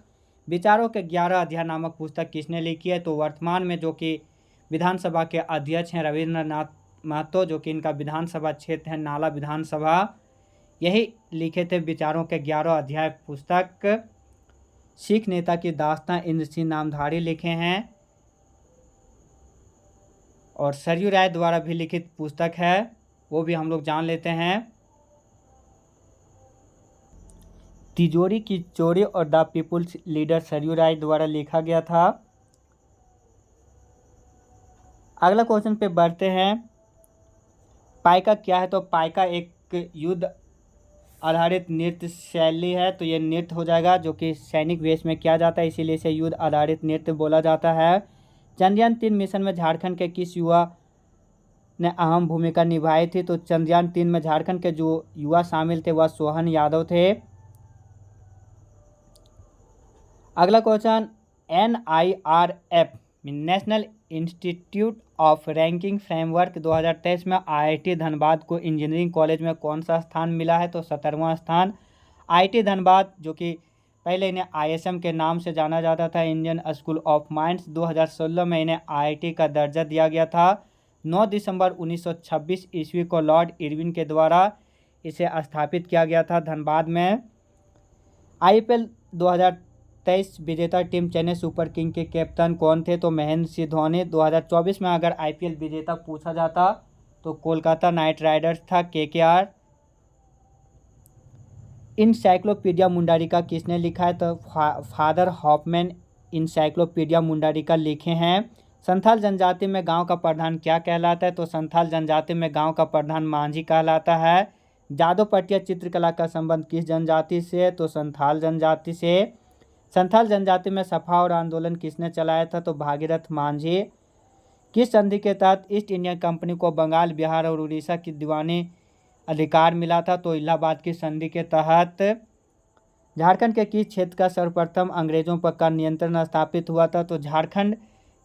विचारों के 11 अध्याय नामक पुस्तक किसने लिखी है? तो वर्तमान में जो कि विधानसभा के अध्यक्ष हैं रविंद्रनाथ महतो, जो कि इनका विधानसभा क्षेत्र है नाला विधानसभा, यही लिखे थे विचारों के 11 अध्याय पुस्तक। सिख नेता की दास्तां इंद्र सिंह नामधारी लिखे हैं, और सरयू राय द्वारा भी लिखित पुस्तक है, वो भी हम लोग जान लेते हैं। तिजोरी की चोरी और द पीपुल्स लीडर सरयू राय द्वारा लिखा गया था। अगला क्वेश्चन पे बढ़ते हैं। पाइका क्या है? तो पाइका एक युद्ध आधारित नृत्य शैली है, तो ये नृत्य हो जाएगा जो कि सैनिक वेश में किया जाता है, इसीलिए इसे युद्ध आधारित नृत्य बोला जाता है। चंद्रयान 3 मिशन में झारखंड के किस युवा ने अहम भूमिका निभाई थी? तो चंद्रयान 3 में झारखंड के जो युवा शामिल थे वह सोहन यादव थे। अगला question, NIRF national institute of ranking framework 2023 में IIT धनबाद को इंजीनियरिंग कॉलेज में कौन सा स्थान मिला है? तो 17वां स्थान। IIT धनबाद जो कि पहले इन्हें ISM के नाम से जाना जाता था, इंडियन स्कूल ऑफ माइंस, 2016 में इन्हें IIT का दर्जा दिया गया था। 9 दिसंबर 1926 ईस्वी को लॉर्ड इरविन के द्वारा इसे स्थापित किया गया था धनबाद में। IPL 2023 विजेता टीम चेन्नई सुपर किंग के कैप्टन कौन थे? तो महेंद्र सिंह धोनी। 2024 में अगर IPL विजेता पूछा जाता तो कोलकाता नाइट राइडर्स था, KKR। इनसाइक्लोपीडिया मुंडारिका किसने लिखा है? तो फादर हॉफमैन इनसाइक्लोपीडिया मुंडारिका लिखे हैं। संथाल जनजाति में गांव का प्रधान क्या कहलाता है? तो संथाल जनजाति में गांव का प्रधान मांझी कहलाता है। जादो पटिया चित्रकला का संबंध किस जनजाति से? तो संथाल जनजाति से। संथाल जनजाति में सफा और आंदोलन किसने चलाया था? तो भागीरथ मांझी। किस संधि के तहत ईस्ट इंडिया कंपनी को बंगाल, बिहार और उड़ीसा की दीवानी अधिकार मिला था? तो इलाहाबाद की संधि के तहत। झारखंड के किस क्षेत्र का सर्वप्रथम अंग्रेजों पर का नियंत्रण स्थापित हुआ था? तो झारखंड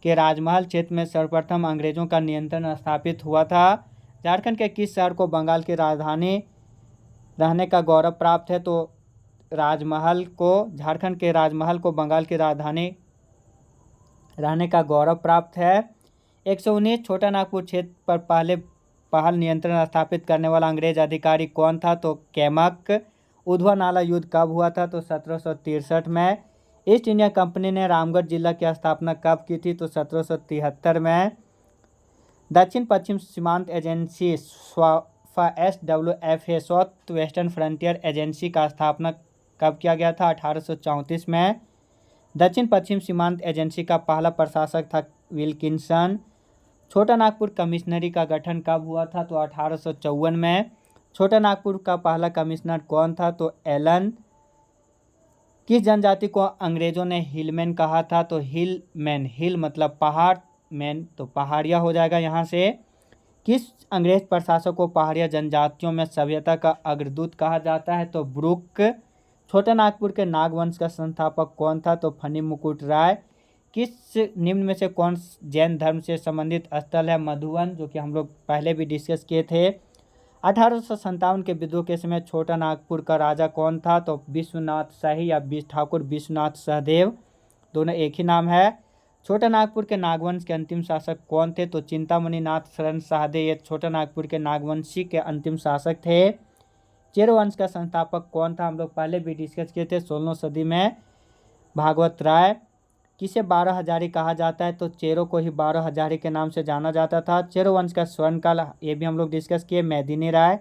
के राजमहल क्षेत्र में सर्वप्रथम अंग्रेजों का नियंत्रण स्थापित हुआ था। झारखंड के किस शहर को बंगाल की राजधानी रहने का गौरव प्राप्त है? तो राजमहल को, झारखंड के राजमहल को बंगाल की राजधानी रहने का गौरव प्राप्त है। 119 छोटा नागपुर क्षेत्र पर पहल नियंत्रण स्थापित करने वाला अंग्रेज अधिकारी कौन था? तो कैमक। उधवा नाला युद्ध कब हुआ था? तो 1763 में। ईस्ट इंडिया कंपनी ने रामगढ़ जिला की स्थापना कब की थी? तो 1773 में। दक्षिण पश्चिम सीमांत agency SWFA south western frontier agency का स्थापना कब किया गया था? 1834 में। दक्षिण पश्चिम सीमांत एजेंसी का पहला प्रशासक था विल्किंसन। छोटा नागपुर कमिश्नरी का गठन कब हुआ था? तो 1854 में। छोटा नागपुर का पहला कमिश्नर कौन था? तो एलन। किस जनजाति को अंग्रेजों ने हिलमैन कहा था? तो हिलमैन, हिल मतलब पहाड़, मैन तो पहाड़िया हो जाएगा यहाँ से। किस अंग्रेज प्रशासक को पहाड़िया जनजातियों में सभ्यता का अग्रदूत कहा जाता है? तो ब्रुक। छोटा नागपुर के नागवंश का संस्थापक कौन था? तो फनी मुकुट राय। किस निम्न में से कौन जैन धर्म से संबंधित स्थल है? मधुवन, जो कि हम लोग पहले भी डिस्कस किए थे। 1857 के विद्रोह के समय छोटा नागपुर का राजा कौन था? तो विश्वनाथ शाही या ठाकुर विश्वनाथ सहदेव, दोनों एक ही नाम है। छोटा नागपुर के नागवंश के अंतिम शासक कौन थे? तो चिंतामणि नाथ शरण साहदे ये छोटा नागपुर के नागवंशी के अंतिम शासक थे। चेरो वंश का संस्थापक कौन था? हम लोग पहले भी डिस्कस किए थे, 16वीं सदी में भागवत राय। किसे 12 हजारी कहा जाता है? तो चेरो को ही 12 हजारी के नाम से जाना जाता था। चेरो वंश का स्वर्णकाल, ये भी हम लोग डिस्कस किए, मेदिनी राय।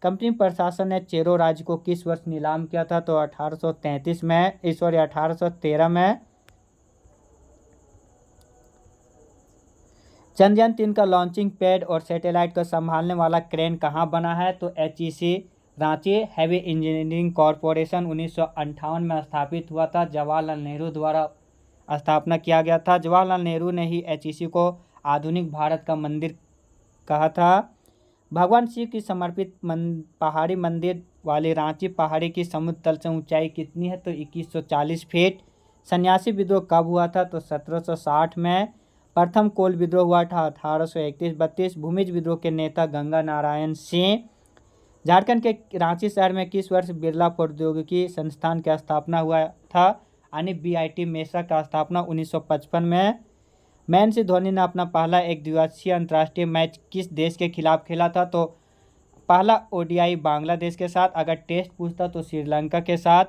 कंपनी प्रशासन ने चेरो राज्य को किस वर्ष नीलाम किया था? तो 1833 में, 1813 में। चंद्रयान 3 का लॉन्चिंग पैड और सैटेलाइट को संभालने वाला क्रेन कहाँ बना है? तो HEC Ranchi. Heavy engineering corporation 1958 में स्थापित हुआ था, जवाहरलाल नेहरू द्वारा स्थापना किया गया था। जवाहरलाल नेहरू ने ही HEC को आधुनिक भारत का मंदिर कहा था। भगवान शिव की समर्पित पहाड़ी मंदिर वाली रांची पहाड़ी की समुद्र तल से ऊंचाई कितनी है? तो 2140 फीट। सन्यासी विद्रोह कब हुआ था? तो 1760 में। प्रथम कोल विद्रोह हुआ था 1831-32। भूमिज विद्रोह के नेता गंगा नारायण सिंह। झारखंड के रांची शहर में किस वर्ष बिरला प्रौद्योगिकी संस्थान की स्थापना हुआ था? यानी BIT मेसा का स्थापना 1955 में। महेंद्र सिंह धोनी ने अपना पहला एक दिवसीय अंतर्राष्ट्रीय मैच किस देश के खिलाफ खेला था? तो पहला ODI बांग्लादेश के साथ। अगर टेस्ट पूछता तो श्रीलंका के साथ।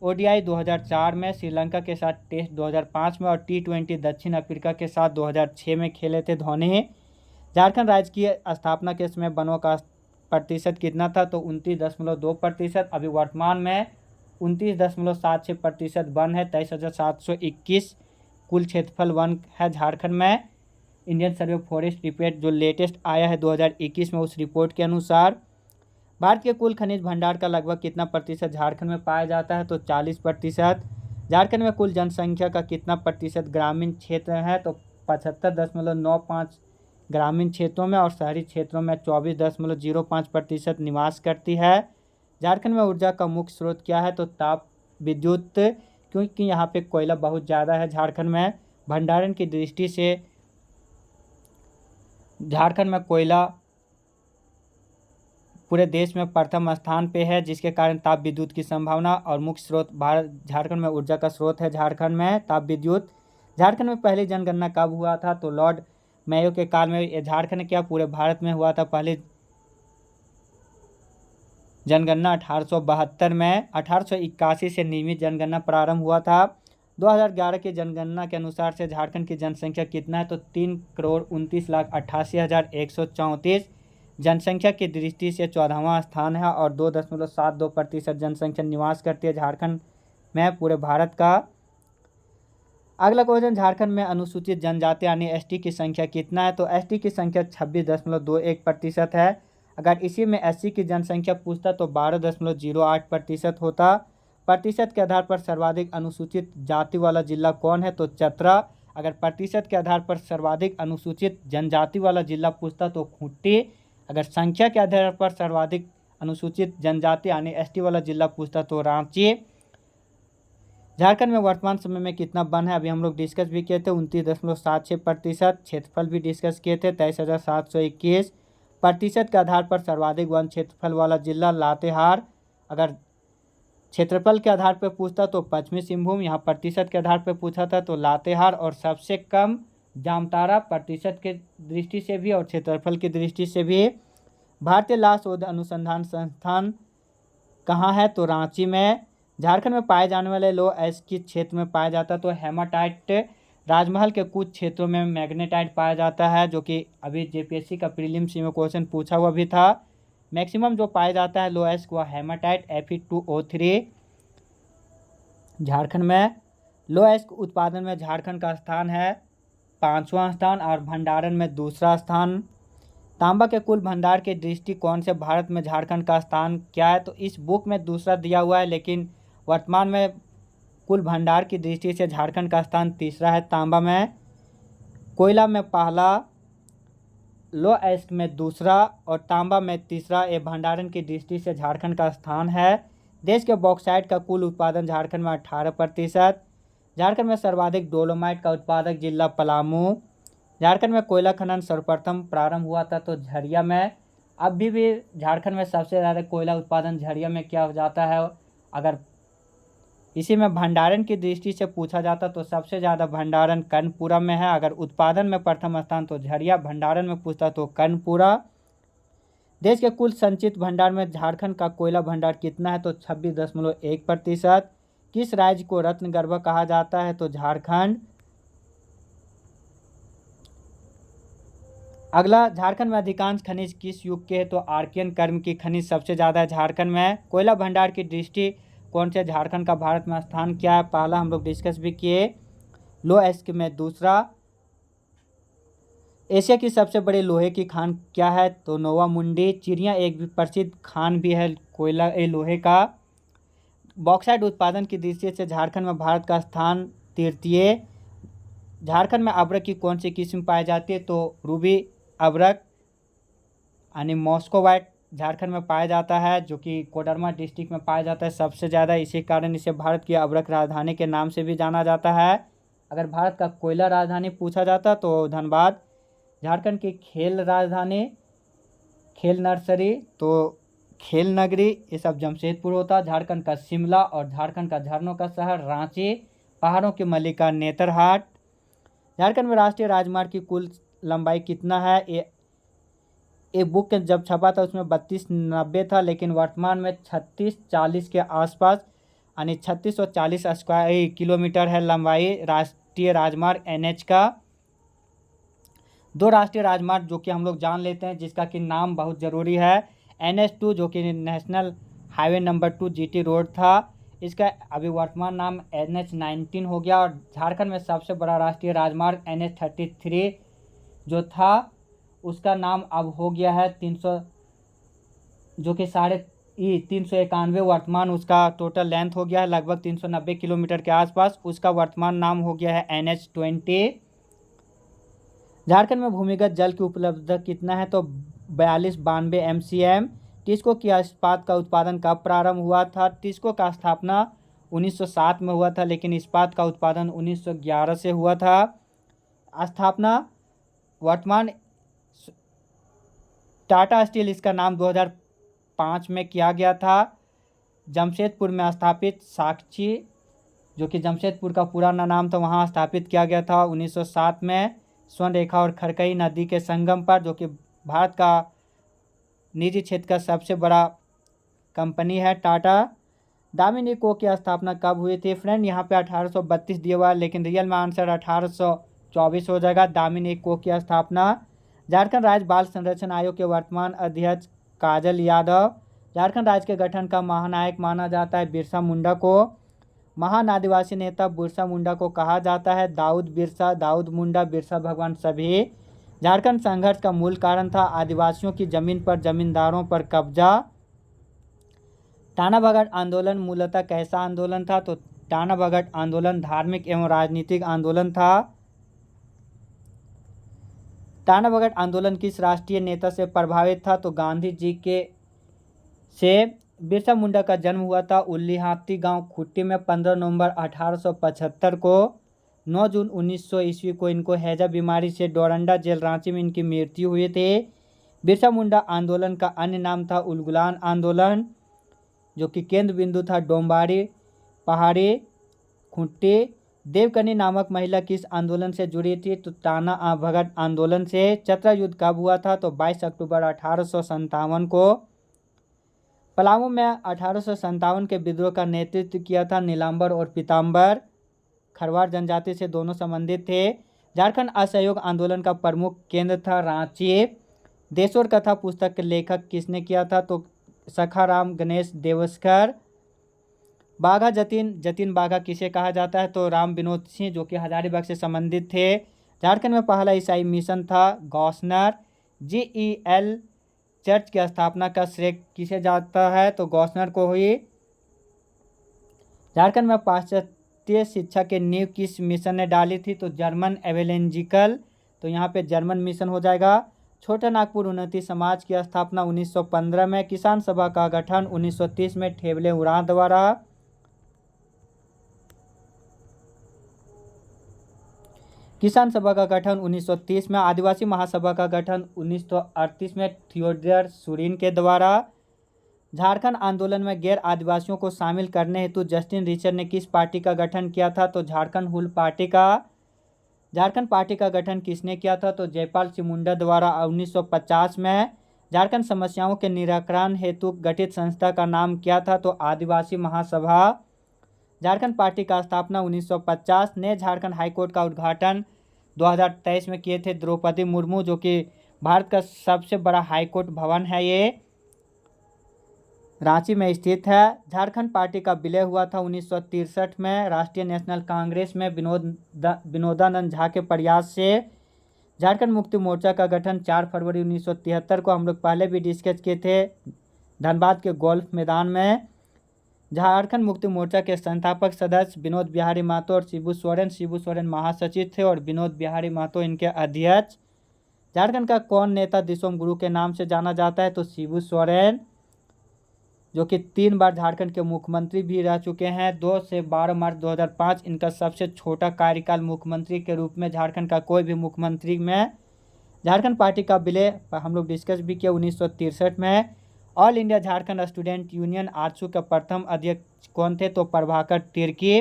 ODI 2004 में, श्रीलंका के साथ टेस्ट 2005 में और T20 दक्षिण अफ्रीका के साथ 2006 में खेले थे धोनी। झारखंड राज्य की स्थापना के समय वनों का प्रतिशत कितना था? तो 29.2%। अभी वर्तमान में 29.76% वन है। 23,721 कुल क्षेत्रफल वन है झारखंड में। इंडियन सर्वे फॉरेस्ट रिपोर्ट जो लेटेस्ट आया है 2021 में, उस रिपोर्ट के अनुसार भारत के कुल खनिज भंडार का लगभग कितना प्रतिशत झारखंड में पाया जाता है? तो 40%। झारखंड में कुल जनसंख्या का कितना प्रतिशत ग्रामीण क्षेत्र है? तो 75.95 ग्रामीण क्षेत्रों में और शहरी क्षेत्रों में 24.05% निवास करती है। झारखंड में ऊर्जा का मुख्य स्रोत क्या है? तो ताप विद्युत, क्योंकि यहाँ पे कोयला बहुत ज़्यादा है झारखंड में। भंडारण की दृष्टि से झारखंड में कोयला पूरे देश में प्रथम स्थान पे है, जिसके कारण ताप विद्युत की संभावना और मुख्य स्रोत झारखंड में ऊर्जा का स्रोत है। झारखंड में ताप विद्युत। झारखंड में पहली जनगणना कब हुआ था? तो लॉर्ड मेयो के काल में। झारखंड क्या पूरे भारत में हुआ था पहली जनगणना? 1872 में। 1881 से नियमित जनगणना प्रारंभ हुआ था। 2011 की जनगणना के अनुसार से झारखंड की जनसंख्या कितना है? तो 3,29,88,134। जनसंख्या की दृष्टि से 14वां स्थान है और 2.72% जनसंख्या निवास करती है झारखंड में पूरे भारत का। अगला क्वेश्चन, झारखंड में अनुसूचित जनजाति यानी ST की संख्या कितना है? तो ST की संख्या 26.21% है। अगर इसी में SC की जनसंख्या पूछता तो 12.08% होता। प्रतिशत के आधार पर सर्वाधिक अनुसूचित जाति वाला जिला कौन है? तो चतरा। अगर प्रतिशत के आधार पर सर्वाधिक अनुसूचित जनजाति वाला जिला पूछता तो खूंटी। अगर संख्या के आधार पर सर्वाधिक अनुसूचित जनजाति यानी ST वाला जिला पूछता तो रांची। झारखंड में वर्तमान समय में कितना वन है? अभी हम लोग डिस्कस भी किए थे, 29.76%। क्षेत्रफल भी डिस्कस किए थे, 23,721। प्रतिशत के आधार पर सर्वाधिक वन क्षेत्रफल वाला जिला लातेहार। अगर क्षेत्रफल के आधार पर पूछता तो पश्चिमी सिंहभूम। यहाँ प्रतिशत के आधार पर पूछा था तो लातेहार। और सबसे कम जामताड़ा, प्रतिशत के दृष्टि से भी और क्षेत्रफल की दृष्टि से भी। भारतीय लाल शोध अनुसंधान संस्थान कहाँ है? तो रांची में। झारखंड में पाए जाने वाले लो एस किस क्षेत्र में पाया जाता है? तो हेमाटाइट। राजमहल के कुछ क्षेत्रों में मैग्नेटाइट पाया जाता है, जो कि अभी JPSC का प्रीलिम्स में क्वेश्चन पूछा हुआ भी था। मैक्सिमम जो पाया जाता है लो एस वह हेमाटाइट Fe2O3। झारखंड में लो एस उत्पादन में झारखंड का स्थान है 5वां स्थान और भंडारण में 2रा स्थान। तांबा के कुल भंडार के दृष्टिकोण से भारत में झारखंड का स्थान क्या है? तो इस बुक में 2रा दिया हुआ है, लेकिन वर्तमान में कुल भंडार की दृष्टि से झारखंड का स्थान 3रा है तांबा में। कोयला में पहला, लो एस्क में 2रा और तांबा में 3रा। ये भंडारण की दृष्टि से झारखंड का स्थान है। देश के बॉक्साइट का कुल उत्पादन झारखंड में 18%। झारखंड में सर्वाधिक डोलोमाइट का उत्पादक जिला पलामू। झारखंड में कोयला खनन सर्वप्रथम प्रारंभ हुआ था तो झरिया में। अभी भी झारखंड में सबसे ज़्यादा कोयला उत्पादन झरिया में क्या हो जाता है? अगर इसी में भंडारण की दृष्टि से पूछा जाता तो सबसे ज़्यादा भंडारण कर्णपुरा में है। अगर उत्पादन में प्रथम स्थान तो झरिया, भंडारण में पूछता तो कर्णपुरा। देश के कुल संचित भंडार में झारखंड का कोयला भंडार कितना है तो 26.1%। किस राज्य को रत्न गर्भ कहा जाता है तो झारखंड। अगला, झारखंड में अधिकांश खनिज किस युग के हैं तो आर्कियन कर्म की खनिज सबसे ज़्यादा है झारखंड में। कोयला भंडार की दृष्टि कौन से झारखंड का भारत में स्थान क्या है, पहला हम लोग डिस्कस भी किए। लोएस्क में दूसरा। एशिया की सबसे बड़ी लोहे की खान क्या है तो नोवा मुंडी। चिड़िया एक भी प्रसिद्ध खान भी है कोयला लोहे का। बॉक्साइट उत्पादन की दृष्टि से झारखंड में भारत का स्थान तृतीय। झारखंड में अब्रक की कौन सी किस्म पाई जाती है तो रूबी अब्रक यानी मॉस्कोवाइट झारखंड में पाया जाता है, जो कि कोडरमा डिस्ट्रिक्ट में पाया जाता है सबसे ज़्यादा। इसी कारण इसे भारत की अब्रक राजधानी के नाम से भी जाना जाता है। अगर भारत का कोयला राजधानी पूछा जाता तो धनबाद। झारखंड की खेल राजधानी, खेल नर्सरी तो खेल नगरी, ये सब जमशेदपुर होता। झारखंड का शिमला और झारखंड का झरनों का शहर रांची। पहाड़ों की मल्लिका नेतरहाट। झारखंड में राष्ट्रीय राजमार्ग की कुल लंबाई कितना है। एक बुक जब छपा था उसमें 3290 था, लेकिन वर्तमान में 3640 के आसपास यानी 3640 स्क्वायर किलोमीटर है लंबाई राष्ट्रीय राजमार्ग NH का। दो राष्ट्रीय राजमार्ग जो कि हम लोग जान लेते हैं, जिसका कि नाम बहुत ज़रूरी है। NH2 जो कि national highway number 2 GT road था, इसका अभी वर्तमान नाम NH19 हो गया। और झारखंड में सबसे बड़ा राष्ट्रीय राजमार्ग NH33 जो था, उसका नाम अब हो गया है 300, जो कि 391 वर्तमान उसका टोटल लेंथ हो गया है, लगभग 390 किलोमीटर के आसपास। उसका वर्तमान नाम हो गया है NH20। झारखंड में भूमिगत जल की उपलब्धता कितना है तो 4292 MCM। टिस्को की इस्पात का उत्पादन कब प्रारंभ हुआ था। टिस्को का स्थापना 1907 में हुआ था, लेकिन इस्पात का उत्पादन 1911 से हुआ था। स्थापना वर्तमान टाटा स्टील, इसका नाम 2005 में किया गया था। जमशेदपुर में स्थापित साक्षी, जो कि जमशेदपुर का पुराना नाम था, वहाँ स्थापित किया गया था 1907 में। स्वर्ण रेखा और खरकई नदी के संगम पर, जो कि भारत का निजी क्षेत्र का सबसे बड़ा कंपनी है टाटा। दामिनी को की स्थापना कब हुई थी फ्रेंड, यहाँ पे 1832 दिया हुआ है, लेकिन रियल में आंसर 1824 हो जाएगा। दामिनी को की स्थापना। झारखंड राज्य बाल संरक्षण आयोग के वर्तमान अध्यक्ष काजल यादव। झारखंड राज्य के गठन का महानायक माना जाता है बिरसा मुंडा को। महान आदिवासी नेता बिरसा मुंडा को कहा जाता है दाऊद बिरसा, दाऊद मुंडा, बिरसा भगवान सभी। झारखंड संघर्ष का मूल कारण था आदिवासियों की जमीन पर जमींदारों पर कब्जा। टाना भगत आंदोलन मूलतः कैसा आंदोलन था तो टाना भगत आंदोलन धार्मिक एवं राजनीतिक आंदोलन था। टाना भगत आंदोलन किस राष्ट्रीय नेता से प्रभावित था तो गांधी जी के से। बिरसा मुंडा का जन्म हुआ था उल्लीहाटी गांव खुट्टी में 15 नवंबर 1875 को। 9 जून 1900 ईस्वी को इनको हैजा बीमारी से डोरंडा जेल रांची में इनकी मृत्यु हुई थी। बिरसा मुंडा आंदोलन का अन्य नाम था उलगुलान आंदोलन, जो कि केंद्र बिंदु था डोम्बारी पहाड़ी खुट्टी। देवकनी नामक महिला किस आंदोलन से जुड़ी थी तो टाना भगत आंदोलन से। चतरा युद्ध कब हुआ था तो 22 अक्टूबर 1857 को। पलामू में 1857 के विद्रोह का नेतृत्व किया था नीलांबर और पीताम्बर। खरवार जनजाति से दोनों संबंधित थे। झारखंड असहयोग आंदोलन का प्रमुख केंद्र था रांची। देशोर कथा पुस्तक के लेखक किसने किया था तो सखाराम गणेश देवस्कर। बाघा जतिन बाघा किसे कहा जाता है तो राम विनोद सिंह, जो कि हजारीबाग से संबंधित थे। झारखंड में पहला ईसाई मिशन था गौसनर। GEL चर्च की स्थापना का श्रेय किसे जाता है तो गौसनर को हुई। झारखंड में पाश्चात्य शिक्षा के नींव किस मिशन ने डाली थी तो जर्मन एवेंजेलिकल, तो यहाँ पे जर्मन मिशन हो जाएगा। छोटा नागपुर उन्नति समाज की स्थापना 1915 में। किसान सभा का गठन 1930 में ठेबले उरांव द्वारा। किसान सभा का गठन 1930 में। आदिवासी महासभा का गठन 1938 में थियोडर सुरीन के द्वारा। झारखंड आंदोलन में गैर आदिवासियों को शामिल करने हेतु जस्टिन रिचर्ड ने किस पार्टी का गठन किया था? तो झारखंड पार्टी का गठन किसने किया था? तो जयपाल सिंह मुंडा द्वारा 1950 में। झारखंड समस्याओं के निराकरण हेतु गठित संस्था का नाम क्या था? तो आदिवासी महासभा। झारखंड पार्टी का स्थापना 1950 ने। झारखंड हाईकोर्ट का उद्घाटन 2023 में किए थे द्रौपदी मुर्मू, जो कि भारत का सबसे बड़ा हाईकोर्ट भवन है, ये रांची में स्थित है। झारखंड पार्टी का विलय हुआ था 1963 में राष्ट्रीय नेशनल कांग्रेस में विनोदानंद झा के प्रयास से। झारखंड मुक्ति मोर्चा का गठन 4 फरवरी 1973 को हम लोग पहले भी डिस्कस किए थे धनबाद के गोल्फ मैदान में। झारखंड मुक्ति मोर्चा के संस्थापक सदस्य विनोद बिहारी महतो और शिबू सोरेन महासचिव थे और विनोद बिहारी महतो इनके अध्यक्ष। झारखंड का कौन नेता दिसोम गुरु के नाम से जाना जाता है? तो शिबू सोरेन, जो कि 3 बार झारखंड के मुख्यमंत्री भी रह चुके हैं। 2 से 12 मार्च 2005 इनका सबसे छोटा कार्यकाल मुख्यमंत्री के रूप में झारखंड का कोई भी मुख्यमंत्री में। झारखंड पार्टी का विलय हम लोग डिस्कस भी किया 1963 में। All India Jharkhand student union AJSU के प्रथम अध्यक्ष कौन थे? तो प्रभाकर तिर्की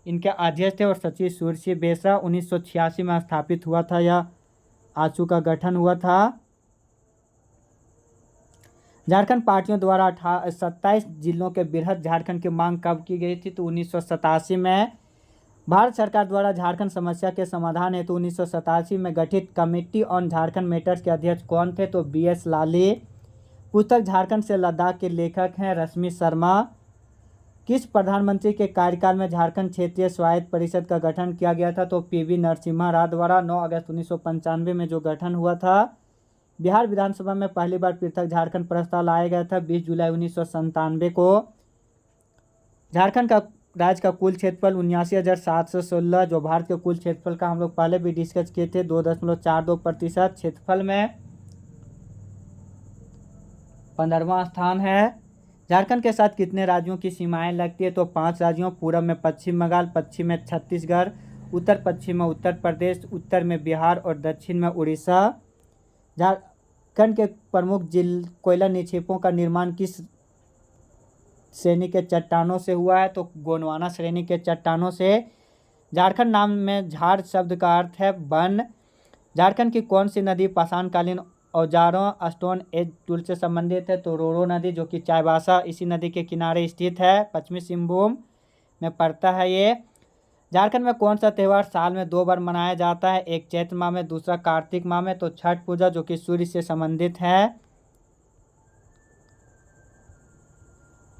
इनके अध्यक्ष थे और सचिव सूर्य बेसरा 1986 में स्थापित हुआ था, यह आजसू का गठन हुआ था। झारखंड पार्टियों द्वारा 27 जिलों के बृहद झारखंड की मांग कब की गई थी? तो 1987 में। भारत सरकार द्वारा झारखंड समस्या के समाधान हेतु 1987 में गठित कमेटी ऑन झारखंड मैटर्स के अध्यक्ष कौन थे? तो BS लाली। पुस्तक झारखंड से लद्दाख के लेखक हैं रश्मि शर्मा। किस प्रधानमंत्री के कार्यकाल में झारखंड क्षेत्रीय स्वायत्त परिषद का गठन किया गया था? तो PV नरसिम्हा राव द्वारा 9 अगस्त 1995 में जो गठन हुआ था। बिहार विधानसभा में पहली बार पृथक झारखंड प्रस्ताव लाया गया था 20 जुलाई 1997 को। झारखंड का राज्य का कुल क्षेत्रफल 79,716, जो भारत के कुल क्षेत्रफल का हम लोग पहले भी डिस्कस किए थे 2.42% क्षेत्रफल में 15वां स्थान है। झारखंड के साथ कितने राज्यों की सीमाएं लगती है? तो 5 राज्यों, पूरब में पश्चिम बंगाल, पश्चिम में छत्तीसगढ़, उत्तर पश्चिम में उत्तर प्रदेश, उत्तर में बिहार और दक्षिण में उड़ीसा। झारखंड के प्रमुख कोयला निक्षेपों का निर्माण किस श्रेणी के चट्टानों से हुआ है? तो गोंडवाना श्रेणी के चट्टानों से। झारखंड नाम में झाड़ शब्द का अर्थ है वन। झारखंड की कौन सी नदी पाषाणकालीन औजारों स्टोन एज टूल से संबंधित है? तो रोरो नदी, जो कि चाईबासा इसी नदी के किनारे स्थित है, पश्चिमी सिंहभूम में पड़ता है ये। झारखंड में कौन सा त्यौहार साल में 2 बार मनाया जाता है? एक चैत्र माह में, दूसरा कार्तिक माह में। तो छठ पूजा, जो कि सूर्य से संबंधित है।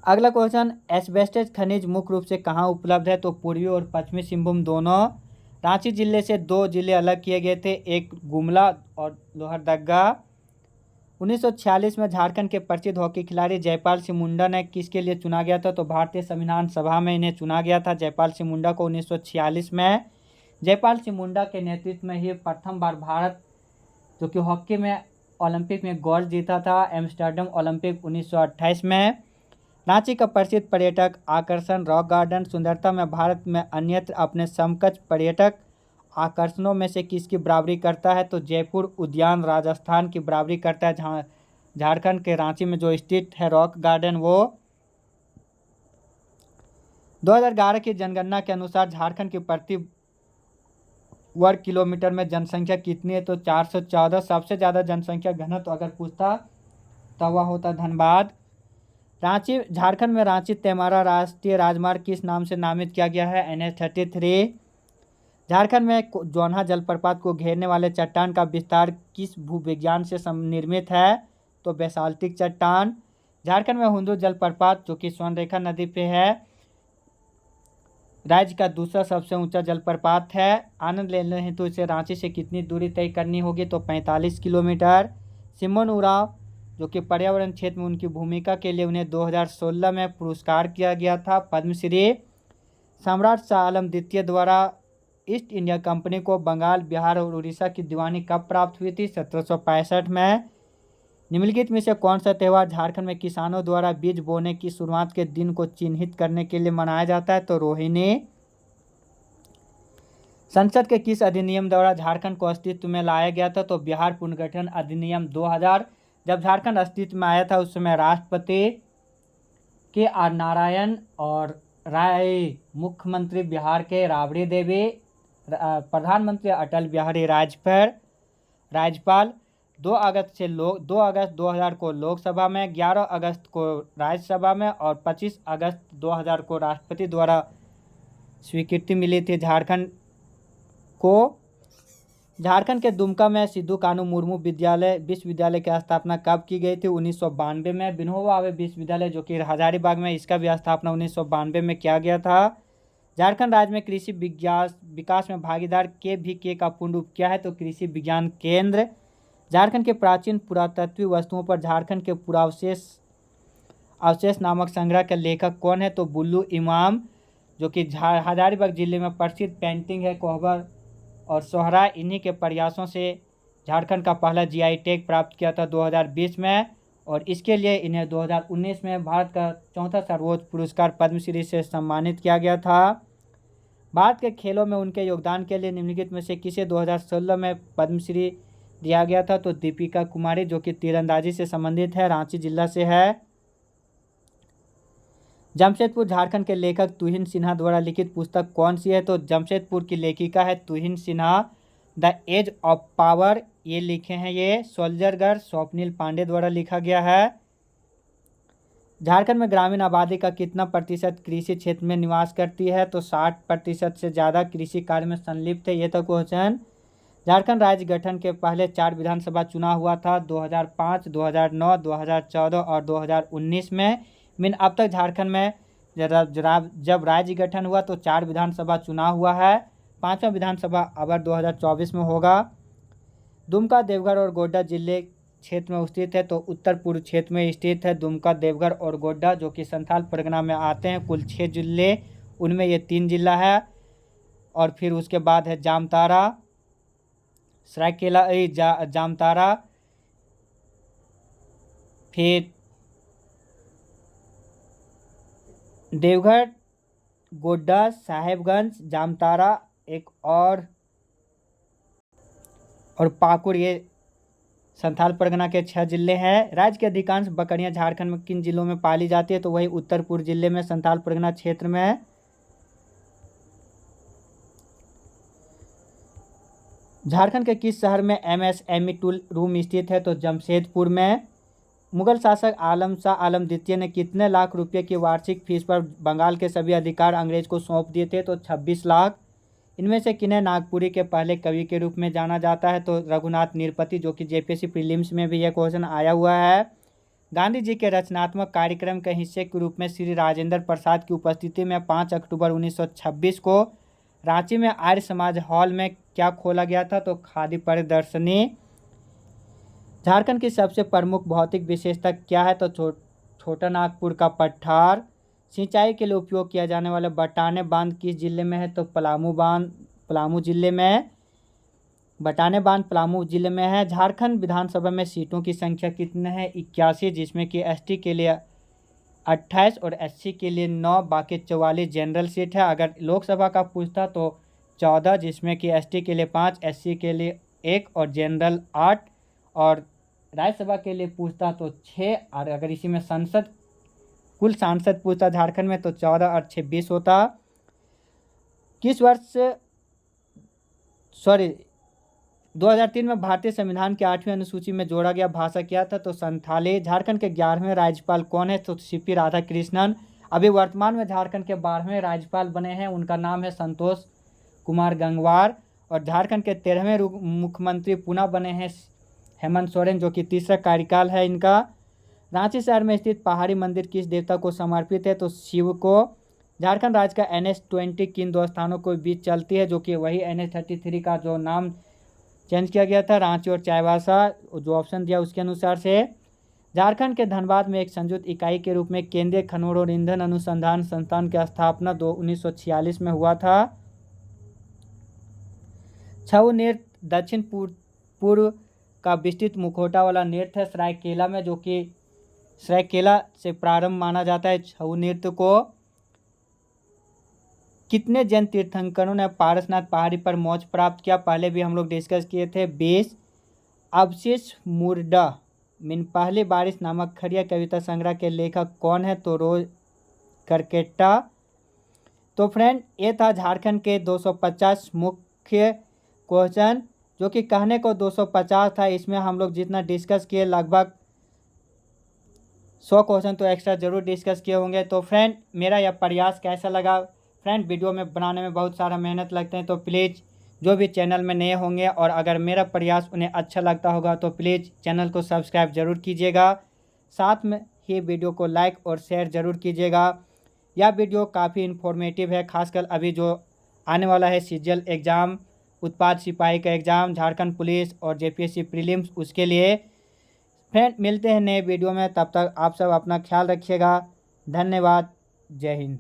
अगला क्वेश्चन, एस्बेस्टस खनिज मुख्य रूप से कहाँ उपलब्ध है? तो पूर्वी और पश्चिमी सिंहभूम दोनों। रांची जिले से 2 जिले अलग किए गए थे, एक गुमला और लोहरदगा। 1946 में झारखंड के प्रसिद्ध हॉकी खिलाड़ी जयपाल सिंह मुंडा ने किसके लिए चुना गया था? तो भारतीय संविधान सभा में इन्हें चुना गया था, जयपाल सिंह मुंडा को 1946 में। जयपाल सिंह मुंडा के नेतृत्व में ही प्रथम बार भारत जो कि हॉकी में ओलंपिक में गोल्ड जीता था, एम्स्टर्डम ओलंपिक 1928 में। रांची का प्रसिद्ध पर्यटक आकर्षण रॉक गार्डन सुंदरता में भारत में अन्यत्र अपने समकक्ष पर्यटक आकर्षणों में से किसकी बराबरी करता है? तो जयपुर उद्यान राजस्थान की बराबरी करता है। झारखंड के रांची में जो स्थित है रॉक गार्डन, वो 2011 की जनगणना के अनुसार झारखंड की प्रति वर्ग किलोमीटर में जनसंख्या कितनी है? तो 414। सबसे ज़्यादा जनसंख्या घनत्व अगर पूछता तो वह होता धनबाद। रांची झारखंड में रांची तेमारा राष्ट्रीय राजमार्ग किस नाम से नामित किया गया है? NH-33। झारखंड में जोन्हा जलप्रपात को घेरने वाले चट्टान का विस्तार किस भूविज्ञान से निर्मित है? तो बेसाल्टिक चट्टान। झारखंड में हुंदू जलप्रपात, जो कि स्वर्णरेखा नदी पे है, राज्य का दूसरा सबसे ऊंचा जलप्रपात है। आनंद लेने हेतु इसे रांची से कितनी दूरी तय करनी होगी? तो 45 किलोमीटर। सिमोन उरांव, जो कि पर्यावरण क्षेत्र में उनकी भूमिका के लिए उन्हें 2016 में पुरस्कार किया गया था पद्मश्री। सम्राट शाह आलम द्वितीय द्वारा ईस्ट इंडिया कंपनी को बंगाल, बिहार और उड़ीसा की दीवानी कब प्राप्त हुई थी? 1765 में। निम्नलिखित में से कौन सा त्यौहार झारखंड में किसानों द्वारा बीज बोने की शुरुआत के दिन को चिन्हित करने के लिए मनाया जाता है? तो रोहिणी। संसद के किस अधिनियम द्वारा झारखंड को अस्तित्व में लाया गया था? तो बिहार पुनर्गठन अधिनियम 2000। जब झारखंड अस्तित्व में आया था उस समय राष्ट्रपति KR नारायण और मुख्यमंत्री बिहार के राबड़ी देवी, प्रधानमंत्री अटल बिहारी राज्यपाल 2 अगस्त 2000 को लोकसभा में, 11 अगस्त को राज्यसभा में और 25 अगस्त 2000 को राष्ट्रपति द्वारा स्वीकृति मिली थी झारखंड को। झारखंड के दुमका में सिद्धू कानू मुर्मू विश्वविद्यालय की स्थापना कब की गई थी? 1992 में। विनोबा भावे विश्वविद्यालय जो कि हजारीबाग में, इसका भी स्थापना 1992 में किया गया था। झारखंड राज्य में कृषि विकास में भागीदार KVK का पूर्ण रूप क्या है? तो कृषि विज्ञान केंद्र। झारखंड के प्राचीन पुरातत्वीय वस्तुओं पर झारखंड के अवशेष नामक संग्रह के लेखक कौन है? तो बुल्लू इमाम, जो कि हजारीबाग जिले में प्रसिद्ध पेंटिंग है कोहबर और सोहरा। इन्हीं के प्रयासों से झारखंड का पहला GI टैग प्राप्त किया था 2020 में, और इसके लिए इन्हें 2019 में भारत का चौथा सर्वोच्च पुरस्कार पद्मश्री से सम्मानित किया गया था। भारत के खेलों में उनके योगदान के लिए निम्नलिखित में से किसे 2016 में पद्मश्री दिया गया था? तो दीपिका कुमारी, जो कि तीरंदाजी से संबंधित है, रांची जिला से है। जमशेदपुर झारखंड के लेखक तुहिन सिन्हा द्वारा लिखित पुस्तक कौन सी है? तो जमशेदपुर की लेखिका है Tuhin Sinha. The edge of power ये लिखे हैं ये सोल्जर गर्ल स्वप्निल पांडे द्वारा लिखा गया है। झारखंड में ग्रामीण आबादी का कितना प्रतिशत कृषि क्षेत्र में निवास करती है? तो 60% से ज़्यादा कृषि कार्य में संलिप्त है। ये तो क्वेश्चन। झारखंड राज्य गठन के पहले 4 विधानसभा चुनाव हुआ था, 2005, 2009, 2014 और 2019 में। अब तक झारखंड में जब राज्य गठन हुआ तो 4 विधानसभा चुनाव हुआ है, 5वां विधानसभा अब 2024 में होगा। दुमका, देवघर और गोड्डा जिले क्षेत्र में स्थित है, तो उत्तर पूर्व क्षेत्र में स्थित है दुमका, देवघर और गोड्डा, जो कि संथाल परगना में आते हैं। कुल 6 जिले, उनमें ये 3 जिला है। और फिर उसके बाद है जामताड़ा, सरायकेला, जामताड़ा, फिर देवघर, गोड्डा, साहेबगंज, जामताड़ा एक और पाकुड़, ये संथाल परगना के 6 जिले हैं। राज्य के अधिकांश बकरियां झारखंड में किन जिलों में पाली जाती है? तो वही उत्तर पूर्व जिले में, संथाल परगना क्षेत्र में है। झारखंड के किस शहर में MSME टूल रूम स्थित है? तो जमशेदपुर में। मुगल शासक आलम शाह आलम द्वितीय ने कितने लाख रुपए की वार्षिक फीस पर बंगाल के सभी अधिकार अंग्रेज को सौंप दिए थे? तो 26 लाख। इनमें से किन्हें नागपुरी के पहले कवि के रूप में जाना जाता है? तो रघुनाथ निरपति, जो कि JPSC प्रीलिम्स में भी यह क्वेश्चन आया हुआ है। गांधी जी के रचनात्मक कार्यक्रम के हिस्से के रूप में श्री राजेंद्र प्रसाद की उपस्थिति में 5 अक्टूबर 1926 को रांची में आर्य समाज हॉल में क्या खोला गया था? तो खादी प्रदर्शनी। झारखंड की सबसे प्रमुख भौतिक विशेषता क्या है? तो छोटा नागपुर का पठार। सिंचाई के लिए उपयोग किया जाने वाला बटाने बांध किस जिले में है? तो पलामू जिले में। बटाने बांध पलामू जिले में है। झारखंड विधानसभा में सीटों की संख्या कितने हैं? 81, जिसमें कि ST के लिए 28 और SC के लिए 9, बाकी 44 जनरल सीट है। अगर लोकसभा का पूछता तो 14, जिसमें कि ST के लिए 5, SC के लिए 1 और जनरल 8, और राज्यसभा के लिए पूछता तो 6, और अगर इसी में कुल सांसद पूछता झारखंड में तो 14 और 6 20 होता। 2003 में भारतीय संविधान के 8वीं अनुसूची में जोड़ा गया भाषा क्या था? तो संथाली। झारखंड के 11वें राज्यपाल कौन है? तो CP राधाकृष्णन। अभी वर्तमान में झारखंड के 12वें राज्यपाल बने हैं, उनका नाम है संतोष कुमार गंगवार। और झारखंड के 13वें मुख्यमंत्री पुनः बने हैं हेमंत सोरेन, जो कि तीसरा कार्यकाल है इनका। रांची शहर में स्थित पहाड़ी मंदिर किस देवता को समर्पित है? तो शिव को। झारखंड राज्य का NH-20 किन 2 स्थानों के बीच चलती है? जो कि वही NH-33 का जो नाम चेंज किया गया था, रांची और चाईबासा, जो ऑप्शन दिया उसके अनुसार से। झारखंड के धनबाद में एक संयुक्त इकाई के रूप में केंद्रीय खनन और ईंधन अनुसंधान संस्थान की स्थापना 1946 में हुआ था। छऊ नृत्य दक्षिण पूर्व का विस्तृत मुखौटा वाला नृत्य है सरायकेला में, जो कि सरायकेला से प्रारंभ माना जाता है छऊ नृत्य को। कितने जैन तीर्थंकरों ने पारसनाथ पहाड़ी पर मोक्ष प्राप्त किया? पहले भी हम लोग डिस्कस किए थे। 20। अवशिष्ट मिन पहली बारिश नामक खड़िया कविता संग्रह के लेखक कौन है? तो रोज करकेटा। तो फ्रेंड, ये था झारखंड के 250 मुख्य क्वेश्चन, जो कि कहने को 250 था। इसमें हम लोग जितना डिस्कस किए लगभग 100 क्वेश्चन तो एक्स्ट्रा ज़रूर डिस्कस किए होंगे। तो फ्रेंड, मेरा यह प्रयास कैसा लगा? फ्रेंड, वीडियो में बनाने में बहुत सारा मेहनत लगते हैं, तो प्लीज़ जो भी चैनल में नए होंगे और अगर मेरा प्रयास उन्हें अच्छा लगता होगा तो प्लीज़ चैनल को सब्सक्राइब ज़रूर कीजिएगा। साथ में ही वीडियो को लाइक और शेयर ज़रूर कीजिएगा। यह वीडियो काफ़ी इन्फॉर्मेटिव है, खासकर अभी जो आने वाला है सीजीएल एग्ज़ाम, उत्पाद सिपाही का एग्ज़ाम, झारखंड पुलिस और जेपीएससी प्रीलिम्स, उसके लिए। फ्रेंड, मिलते हैं नए वीडियो में, तब तक आप सब अपना ख्याल रखिएगा। धन्यवाद। जय हिंद।